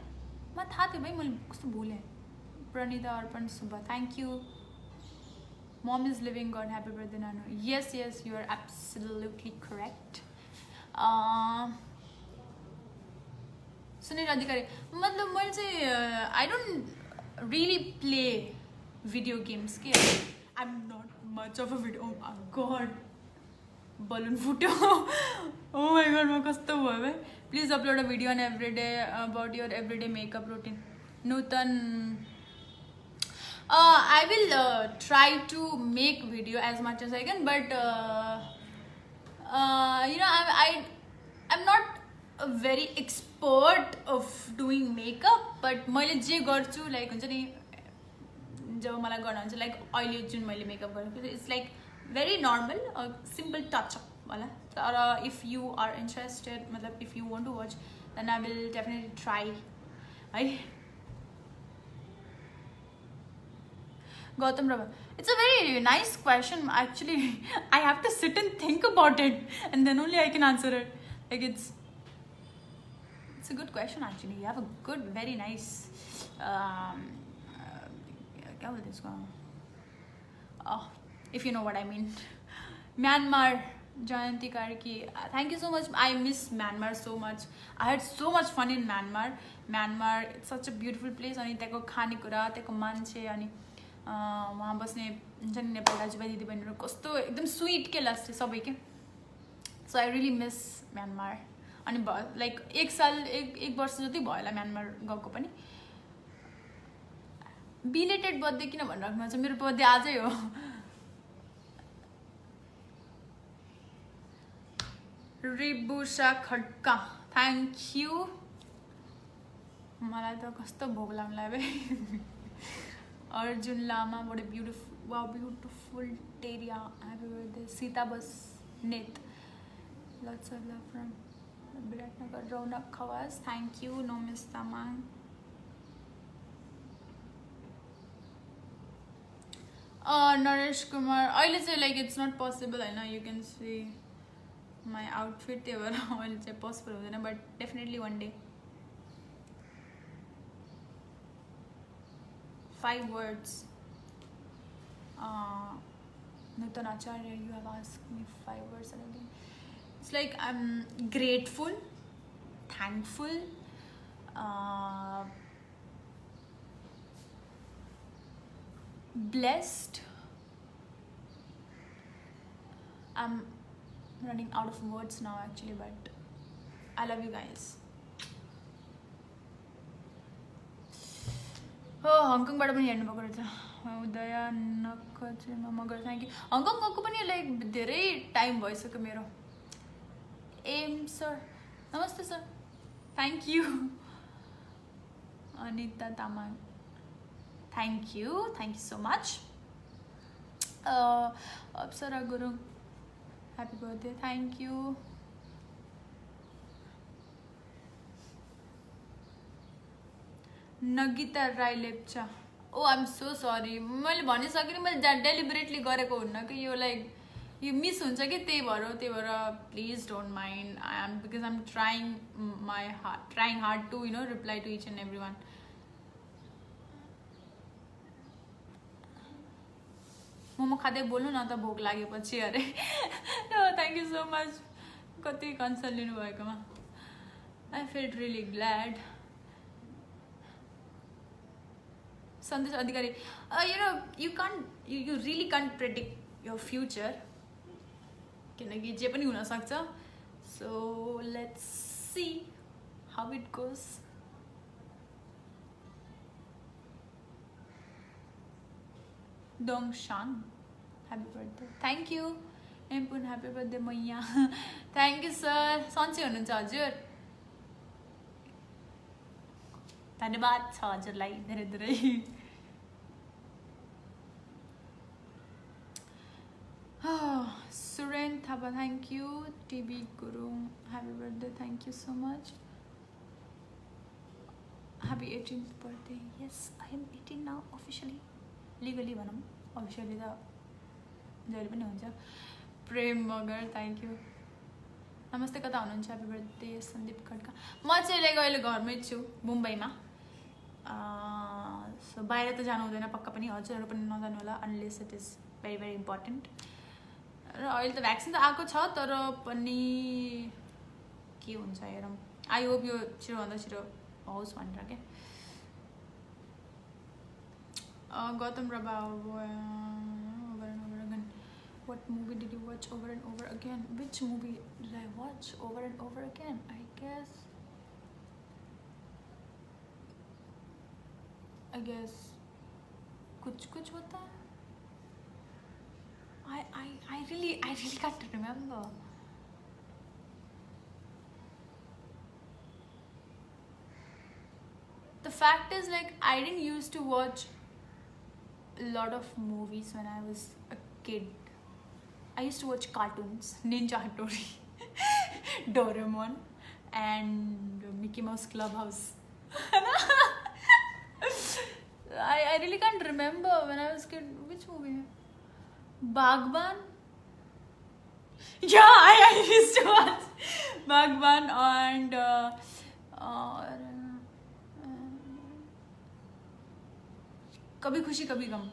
मलाई थाहा थियो भाइ, मैले कस्तो भुलेँ. Pranita Arpan Subba, thank you. Mom is living God, happy birthday Nanu. Yes, you are absolutely correct. Sunil Adhikari, मतलब मैले चाहिँ I don't really play video games के. I'm not much of a video. Oh my god, balloon फुट्यो. Oh my god, म कस्तो भयो भाइ. Please upload a video on everyday about your everyday makeup routine. Nutan. I will try to make video as much as I can, but you know, I'm not a very expert of doing makeup, but मैले जे गर्छु लाइक हुन्छ नि जब मलाई गर्न हुन्छ लाइक अहिले जुन मैले मेकअप गरेको it's like very normal, simple touch up वाला. तर if you are interested, मतलब if you want to watch, then I will definitely try. है Gautam Rava, it's a very nice question actually. I have to sit and think about it and then only I can answer it. Like it's a good question actually. You have a good, very nice क्या बोलते हैं इसको? If you know what I mean. Myanmar, Jayanti Karki, thank you so much. I miss Myanmar so much. I had so much fun in Myanmar. Myanmar, it's such a beautiful place. अनि त्यहाँको खानेकुरा, त्यहाँको मान्छे अनि वहाँ बस्ने हुन्छ नि नेपाली दाजुभाइ दिदीबहिनीहरू कस्तो एकदम स्विट के लाग्छ सबै के. So I really miss Myanmar. अनि लाइक एक वर्ष जति भयो होला म्यानमार गएको पनि. बिलेटेड बर्थडे किन भनिराख्नु छ, मेरो बर्थडे आजै हो. रिबुसा खड्का, थ्याङ्क यू. मलाई त कस्तो भोक लाग्ला भाइ. Arjun Lama, what a beautiful, wow, beautiful Teria. Happy birthday. Sita Bas Nit. Lots of love from Biratnagar. Ronak Khawas, thank you. No Miss Tamang. Naresh Kumar. I'll say like it's not possible. I know you can see my outfit. I'll say possible, but definitely one day. 5 words. Nutan Acharya, you have asked me 5 words again. It's like I'm grateful, thankful, blessed. I'm running out of words now actually, but I love you guys. हङकङबाट पनि हेर्नु भएको रहेछ. उदय नखचेमा मगर थ्याङ्क यू. हङकङ गएको पनि लाइक धेरै टाइम भइसक्यो मेरो. एम सर, नमस्ते sir, thank you. Anita Tamang, thank you so much. Apsara Gurung, happy birthday, thank you. Nagita Rai Lepcha, oh I am so sorry. मैले भनिसकेँ नि, मैले डेलिबरेटली गरेको हुन्न कि यो लाइक यो मिस हुन्छ कि त्यही भएर please don't mind. I am because I am trying hard to reply to each and everyone. Momo खाँदै बोल्नु न त भोक लागेपछि अरे. थ्याङ्क यू सो मच कति कन्सर्न लिनुभएकोमा. I felt really glad. Sandesh Adhikari, you really can't predict your future, किनकि जे पनि हुन सक्छ. So let's see how it goes. Dongshan, happy birthday. Thank you. Empun, happy birthday Maiya. Thank you sir. सन्चै हुनुहुन्छ हजुर? धन्यवाद छ हजुरलाई धेरै धेरै. Suren Thapa, thank you. TB Gurung, happy birthday. Thank you so much. Happy 18th birthday. Yes, I am 18 now officially. Legally भनौँ, officially त जहिले पनि हुन्छ. प्रेम मगर, thank you. नमस्ते, कता हुनुहुन्छ? Happy birthday Sandeep Khadka. म चाहिँ अहिले घरमै छु मुम्बईमा. सो बाहिर त जानु हुँदैन पक्का पनि, हजुरहरू पनि नजानु होला unless it is very very important. र अहिले त भ्याक्सिन त आएको छ तर पनि के हुन्छ हेरौँ. आई होप यो छिटोभन्दा छिटो होस् भनेर के. Gautam Prabha, over and over again. What movie did you watch over and over again? Which movie did I watch over and over again? I guess कुछ होता है. I really can't remember. The fact is, like, I didn't used to watch a lot of movies when I was a kid. I used to watch cartoons, Ninja Hattori, Doraemon, and Mickey Mouse Clubhouse. I really can't remember when I was a kid. Which movie? Bagban? Yeah, I used to watch Bagban and Kabhi Khushi Kabhi Gum.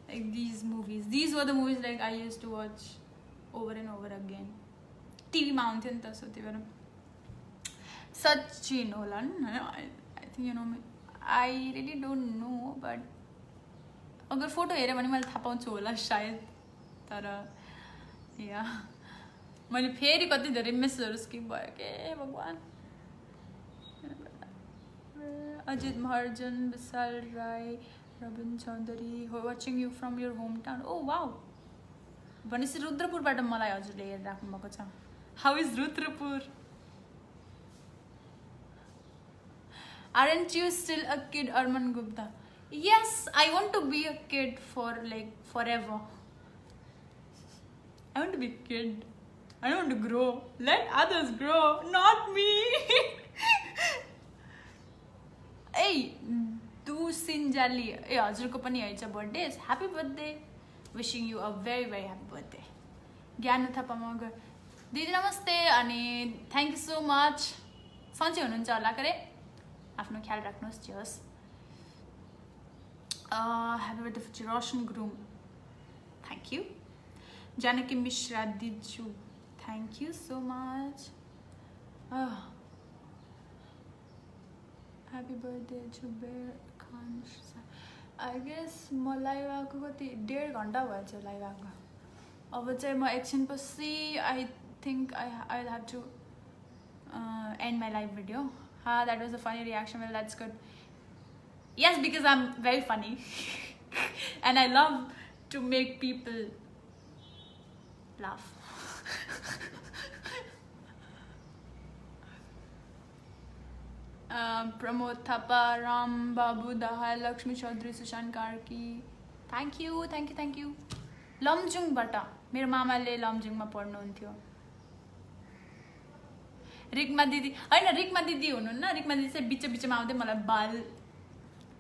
Like these movies. These were the movies like I used to watch over and over again. TV Mountain ta so they were Sachin Nolan. I think you know me. I really don't know, but अगर फोटो हेरेँ भने मैले थाहा पाउँछु होला सायद. तर या मैले फेरि कति धेरै मेसेजहरू स्किप भयो के भगवान. Ajit Maharjan, Vishal Rai, Rabin Chaudhary, watching you from your hometown. Oh wow, भनेपछि रुद्रपुरबाट मलाई हजुरले हेरिराख्नु भएको छ. How is Rudrapur? Aren't you still a kid, Arman Gupta? Yes, I want to be a kid for like forever. I want to be a kid. I don't want to grow. Let others grow, not me. Hey, Du Sinjali. Hey, हजुरको पनि आइछ birthday. Happy birthday. Wishing you a very very happy birthday. ज्ञानु थापा मगर. दिदी नमस्ते अनि thank you so much. सन्चै हुनुहुन्छ होला करे? आफ्नो ख्याल राख्नुहोस्. Cheers. Happy birthday for Roshan Groom. Thank you. Janaki Mishra Diju. Thank you so much. Happy birthday Jubair Khan. I guess म लाइभ आएको कति 1.5 घण्टा भएछ लाइभ आएको. अब चाहिँ म एकछिनपछि I think I'll have to end my live video. That was a funny reaction. Well, that's good. Yes, because I'm very funny. And I love to make people laugh. Pramod Thapa, Ram, Babu Dahal, Lakshmi Chaudhary, Sushan Karki. Thank you. Lomjung bata. मेरो मामाले लमजुङमा पढ्नुहुन्थ्यो. रिक्मा दिदी हैन, रिक्मा दिदी हुनुहुन्न. रिक्मा दिदी चाहिँ बिचमा आउँदै मलाई बाल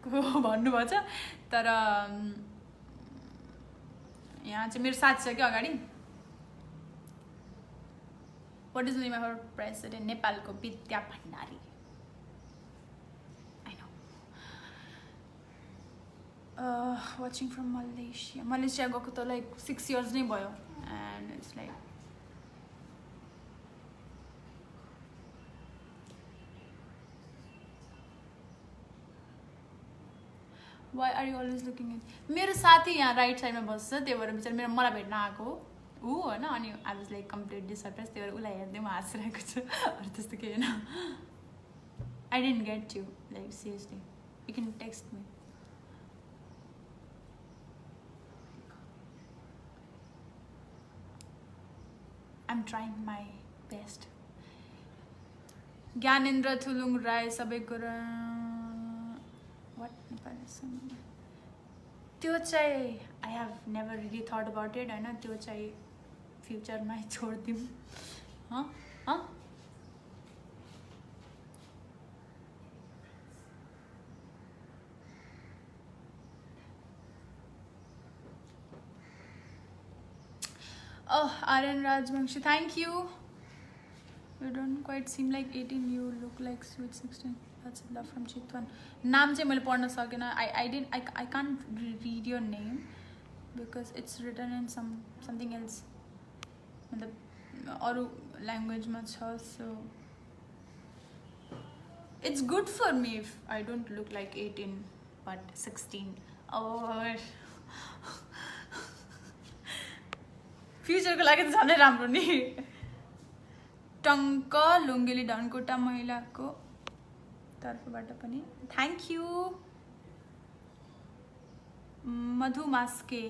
भन्नुभएको छ. तर यहाँ चाहिँ मेरो साथी छ कि अगाडि. What is the name of our president? नेपालको विद्या Bhandari. I know. Watching from Malaysia. Malaysia गएको त like 6 years नै भयो. And it's like Why are you always looking at मेरो साथी यहाँ राइट साइडमा बस्छ त्यही भएर बिचार मेरो मलाई भेट्न आएको ऊ होइन अनि I was like completely surprise त्यही भएर उसलाई हेर्दै म हाँसिरहेको छु अरू त्यस्तो केही होइन I didn't get you like seriously you can text me I'm trying my best. Gyanendra Thulung Rai सबै कुरा what नेपाली त्यो चाहिँ I have never really thought about it होइन त्यो चाहिँ फ्युचरमा छोडिदिउँ Oh, Aryan Rajvanshi, thank you. You don't quite seem like 18. You look like sweet 16. That's love from Chitwan. नाम चाहिँ मैले पढ्न सकेन. I can't read your name because it's written in something else. मतलब अरू ल्याङ्ग्वेजमा छ, so it's good for me if I don't look like 18 but 16. Oh. फ्युचरको लागि त झनै राम्रो नि टङ्क लुङ्गेली धनकुटा महिलाको तर्फबाट पनि थ्याङ्क यू मधु मास्के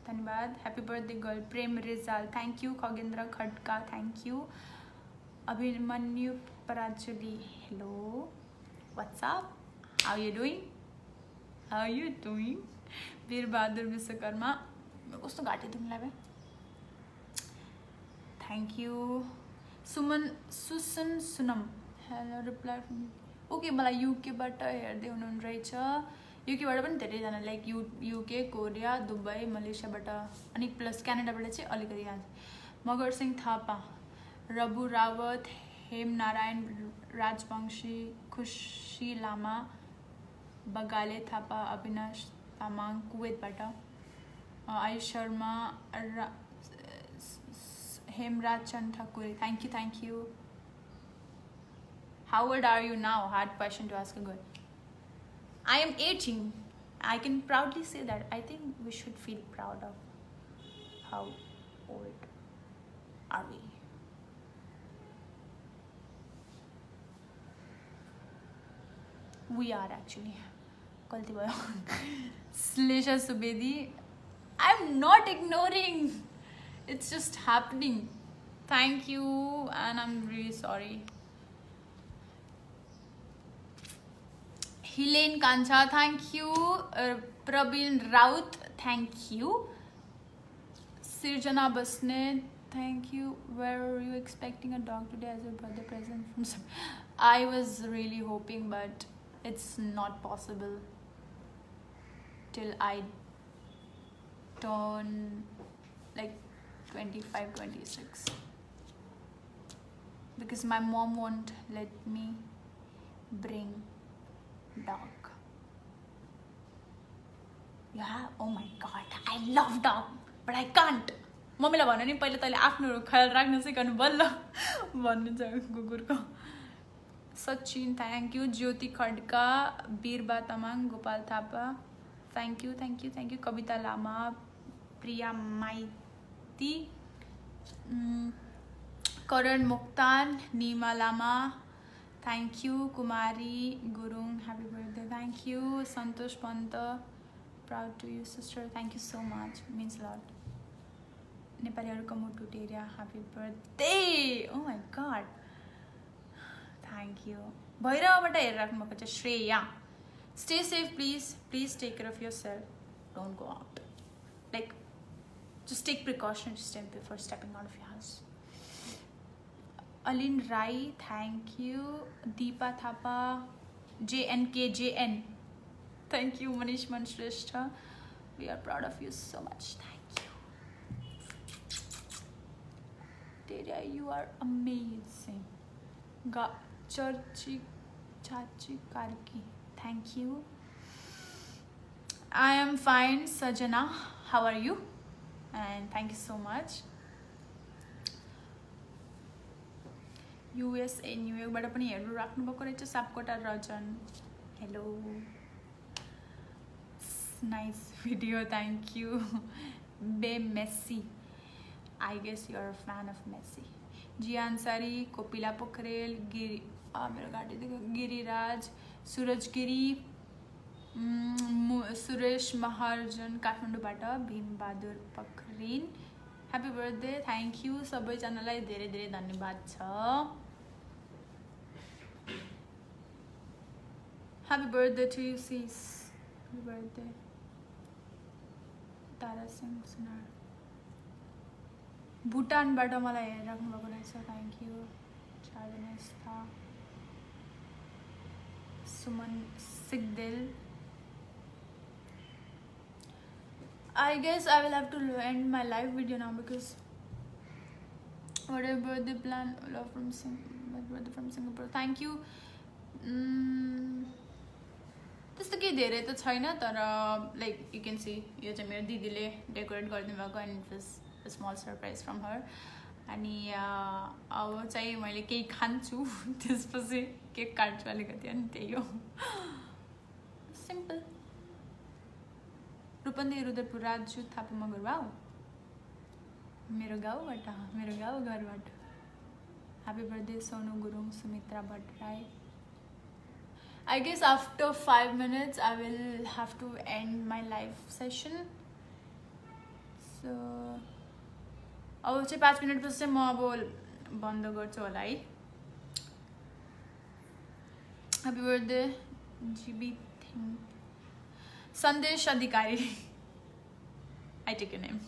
धन्यवाद happy birthday girl Prem Rijal thank you Khagendra Khadka thank you Abhimanyu Parajuli hello what's up how you doing Birbahadur Bishwakarma कस्तो घाँटी दुख्नुलाई भाइ thank you Susan Sunam hello reply from okay मलाई युकेबाट हेर्दै हुनुहुन्छ रहेछ युकेबाट पनि धेरैजना लाइक युके कोरिया दुबई मलेसियाबाट अनि प्लस क्यानाडाबाट चाहिँ अलिकति यहाँ मगर सिंह थापा रबु रावत हेम नारायण राजवंशी खुसी लामा Bagale Thapa Avinash Tamang कुवेतबाट Ayush Sharma Hemraj Chand Thakur, thank you. How old are you now? Hard question to ask a girl. I am 18. I can proudly say that. I think we should feel proud of how old are we. We are actually. Kalti bhayo. Slesha Subedi. I'm not ignoring. It's just happening. Thank you, and I'm really sorry. Helene Kancha, thank you. Prabin Raut, thank you. Sirjana Basne, thank you. Where were you expecting a dog today as your birthday present from some? I was really hoping, but it's not possible till I turn like 25-26 because my mom won't let me bring dog. Yeah, oh my god, I love dog but I can't. मम्मीलाई भन्नु नि पहिले तैँले आफ्नो ख्याल राख्न सिकाउनु बल्ल भन्नुहुन्छ कुकुरको सचिन थ्याङ्क यू ज्योति खड्का वीरबा Tamang Gopal Thapa thank you Kavita Lama Priya Maiti Karan Muktan Nima Lama thank you Kumari Gurung happy birthday thank you Santosh Pant proud to you sister thank you so much means lot नेपालीहरूको मुटु टेरिया happy birthday oh my God thank you भैरवबाट हेरिराख्नु भएको छ Shreya stay safe please take care of yourself don't go out like just take precautionary step before stepping out of your house. Alin Rai, thank you. Deepa Thapa, JN. Thank you, Manish Manshrestha. We are proud of you so much. Thank you. Teria, you are amazing. Chachi Karki, thank you. I am fine, Sajana. How are you? And thank you so much. USA न्युयोर्कबाट पनि हेर्नु राख्नु भएको रहेछ Sapkota Rajan hello nice video. Thank you. Be Messi. I guess you're a fan of Messi. Jian Sari, Kopila Pokhrel, Giriraj, Suraj Giri, Suresh Maharjan, Kathmandubata, Bhim Bahadur Pakrin. Happy birthday. Thank you. Sabai janalai धेरै धेरै धन्यवाद छ. Happy birthday to you, sis. Happy birthday. Tara Singh Sunar. Bhutan बाट मलाई हेरिराख्नु भएको रहेछ. Thank you. Chardanesta. Suman Sigdel. I guess I will have to end my live video now because whatever birthday plan, love from Singapore. Thank you. त्यस्तो केही धेरै त छैन तर लाइक यु क्यान सी यो चाहिँ मेरो दिदीले डेकोरेट गरिदिनु भएको and it was a small surprise from हर. अनि अब चाहिँ मैले केही खान्छु त्यसपछि केक काट्छु अलिकति अनि त्यही हो. सिम्पल. रूपन्देही रुद्रपुर राजु थापा मगर वाउ मेरो घरबाट. Happy birthday Sonu Gurung Sumitra Bhattarai. I guess after 5 minutes I will have to end my live session. So अब चाहिँ 5 मिनट पछि चाहिँ म अब बन्द गर्छु होला है. ह्याप्पी बर्थडे जीबी थिङ Sandesh Adhikari. I take your name.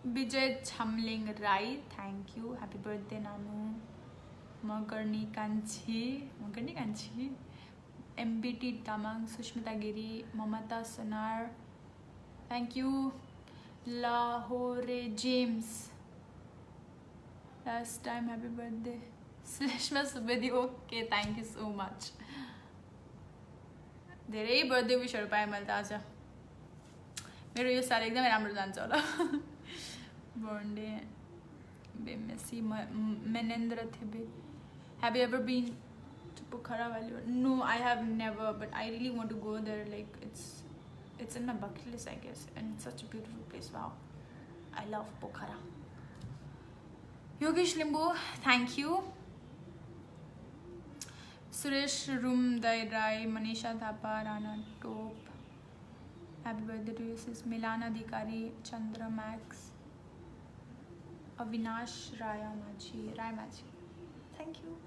Vijay Chhamling Rai. Thank you. Happy birthday Nanu. मगर्नी Kanchhi. MBT Tamang. Sushmita Giri. Mamata Sonar. Thank you. Lahure James. Last time happy birthday. Shleshma Subedi. Okay thank you so much. धेरै बर्थडे विसहरू पाएँ मैले त आज. मेरो यो साल एकदमै राम्रो जान्छ होला. Birthday बेमेसी. Menendra Thebe. Have you ever been to Pokhara Valley? No, I have never, but I really want to go there. Like it's in my bucket list, I guess, and it's such a beautiful place. Wow, I love Pokhara. Yogesh Limbu, thank you. Suresh Rumdai Rai, Manisha Thapa, Rana Top. Happy birthday to you, sis. Milan Adhikari, Chandra Max, Avinash Rai Machi. Thank you.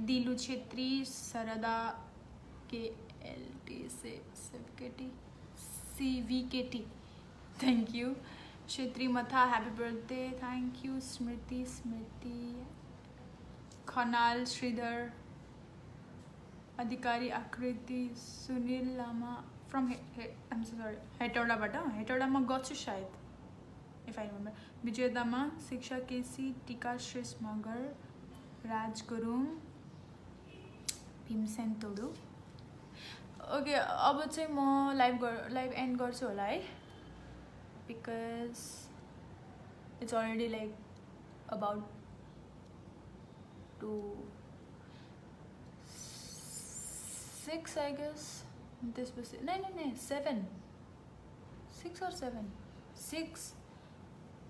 Dilu Chhetri. Sarda के एलटी से CVKT. Thank you. छेत्री मथा. Happy birthday. Thank you. Smriti Khanal. Shridhar Adhikari. Aakriti. Sunil Lama from I'm so sorry हेटौडामा गछु सायद इफ आई रिमेम्बर. विजय दामा. शिक्षा केसी. टिका श्रेष मगर. राज गुरुङ. भीमसेन तोडु. ओके अब चाहिँ म लाइभ एन्ड गर्छु होला है because it's already like about to 6 I guess. त्यसपछि नै 7 6 or 7 6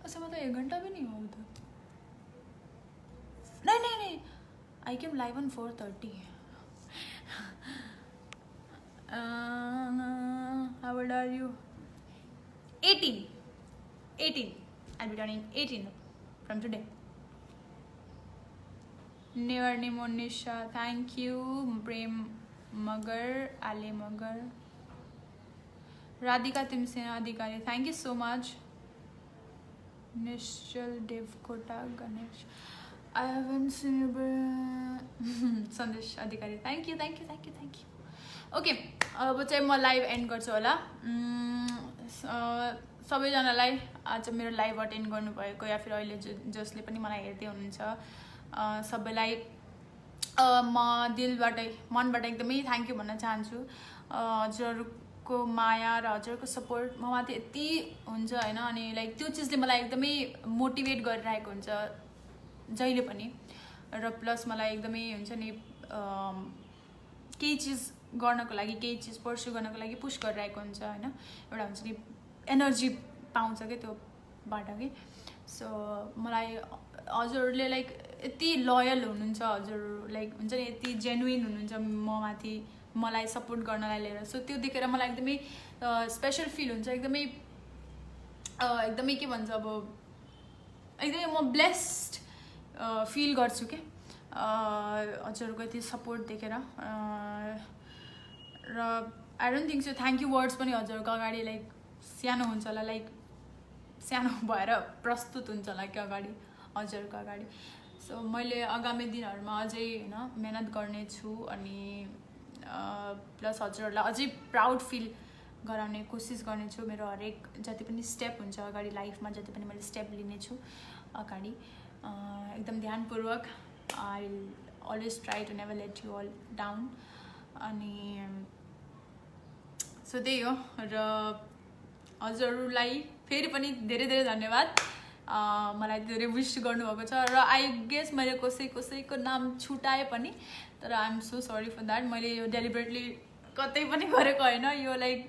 असम्म त 1 घन्टा पनि हो त. नै I came live on 4:30. How old are you? 18. I'll be turning 18 from today. Never Monisha. Thank you. Prem Magar. Ali Magar. Radhika Timsena Adhikari. Thank you so much. Nishchal Devkota Ganesh. I haven't seen you. Sandesh Adhikari. Thank you. Okay, अब चाहिँ म लाइभ एन्ड गर्छु होला. सबैजनालाई आज मेरो लाइभ अटेन्ड गर्नुभएको या फिर अहिले जसले पनि मलाई हेर्दै हुनुहुन्छ सबैलाई म मनबाट एकदमै थ्याङ्क यू भन्न चाहन्छु. हजुरहरू को माया र हजुरको सपोर्ट ममाथि यति हुन्छ होइन अनि लाइक त्यो चिजले मलाई एकदमै मोटिभेट गरिरहेको हुन्छ जहिले पनि र प्लस मलाई एकदमै हुन्छ नि केही चिज गर्नको लागि केही चिज पर्स्यु गर्नको लागि पुश गरिरहेको हुन्छ होइन एउटा हुन्छ नि एनर्जी पाउँछ क्या त्योबाट कि सो मलाई हजुरले लाइक यति लयल हुनुहुन्छ हजुर लाइक हुन्छ नि यति जेन्युइन हुनुहुन्छ ममाथि मलाई सपोर्ट गर्नलाई लिएर सो त्यो देखेर मलाई एकदमै स्पेसल फिल हुन्छ एकदमै एकदमै के भन्छ अब एकदमै म ब्लेस्ड फिल गर्छु के हजुरको यति सपोर्ट देखेर र I don't think so thank you words पनि हजुरको अगाडि लाइक सानो हुन्छ होला लाइक सानो भएर प्रस्तुत हुन्छ होला कि अगाडि हजुरको अगाडि सो मैले आगामी दिनहरूमा अझै होइन मेहनत गर्नेछु अनि प्लस हजुरहरूलाई अझै प्राउड फिल गराउने कोसिस गर्नेछु मेरो हरेक जति पनि स्टेप हुन्छ अगाडि लाइफमा जति पनि मैले स्टेप लिनेछु अगाडि एकदम ध्यानपूर्वक I will always try to never let you all down अनि सो त्यही हो र हजुरहरूलाई फेरि पनि धेरै धेरै धन्यवाद मलाई धेरै विश गर्नुभएको छ र आई गेस मैले कसैको नाम छुटाएँ पनि तर I am so sorry for that मैले यो डेलिबरेटली कतै पनि गरेको होइन यो लाइक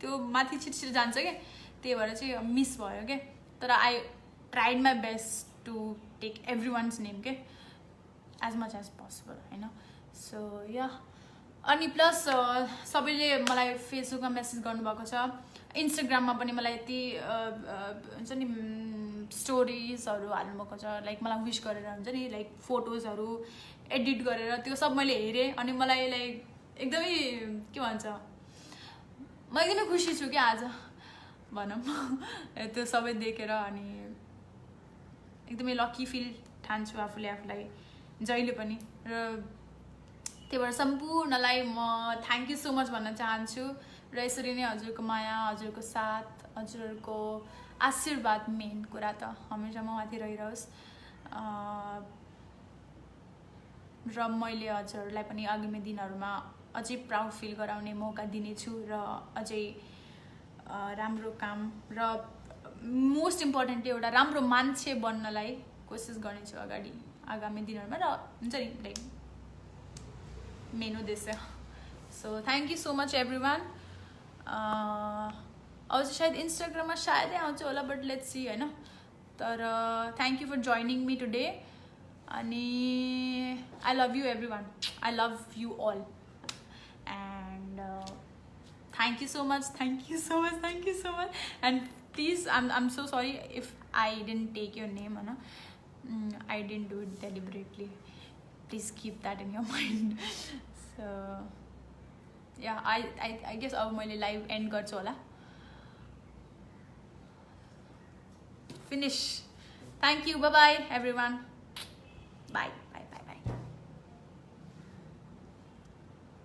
त्यो माथि छिटछिटो जान्छ क्या त्यही भएर चाहिँ मिस भयो क्या तर I tried my best to take everyone's name के एज मच एज पोसिबल होइन सो या अनि प्लस सबैले मलाई फेसबुकमा मेसेज गर्नुभएको छ इन्स्टाग्राममा पनि मलाई यति हुन्छ नि स्टोरिजहरू हाल्नुभएको छ लाइक मलाई विश गरेर हुन्छ नि लाइक फोटोजहरू एडिट गरेर त्यो सब मैले हेरेँ अनि मलाई लाइक एकदमै के भन्छ म एकदमै खुसी छु क्या आज भनौँ त्यो सबै देखेर अनि एकदमै लकी फिल ठान्छु आफूलाई जहिले पनि र त्यही भएर सम्पूर्णलाई म थ्याङ्क यू सो मच भन्न चाहन्छु र यसरी नै हजुरको माया हजुरको साथ हजुरहरूको आशीर्वाद मेन कुरा त हमेसा म माथि रहिरहोस् र मैले हजुरहरूलाई पनि आगामी दिनहरूमा अझै प्राउड फिल गराउने मौका दिनेछु र अझै राम्रो काम र मोस्ट इम्पोर्टेन्टली एउटा राम्रो मान्छे बन्नलाई कोसिस गर्नेछु अगाडि आगामी दिनहरूमा र हुन्छ नि लाइक मेन उद्देश्य so thank you so much every one अब चाहिँ सायद इन्स्टाग्राममा सायदै आउँछ होला बट लेट्स सी होइन तर thank you for joining me today अनि I love you everyone I love you all and thank you so much and please I'm so sorry if I didn't take your name होइन I didn't do it deliberately please keep that in your mind so yeah I guess अब मैले लाइभ एन्ड गर्छु होला finish thank you bye bye everyone by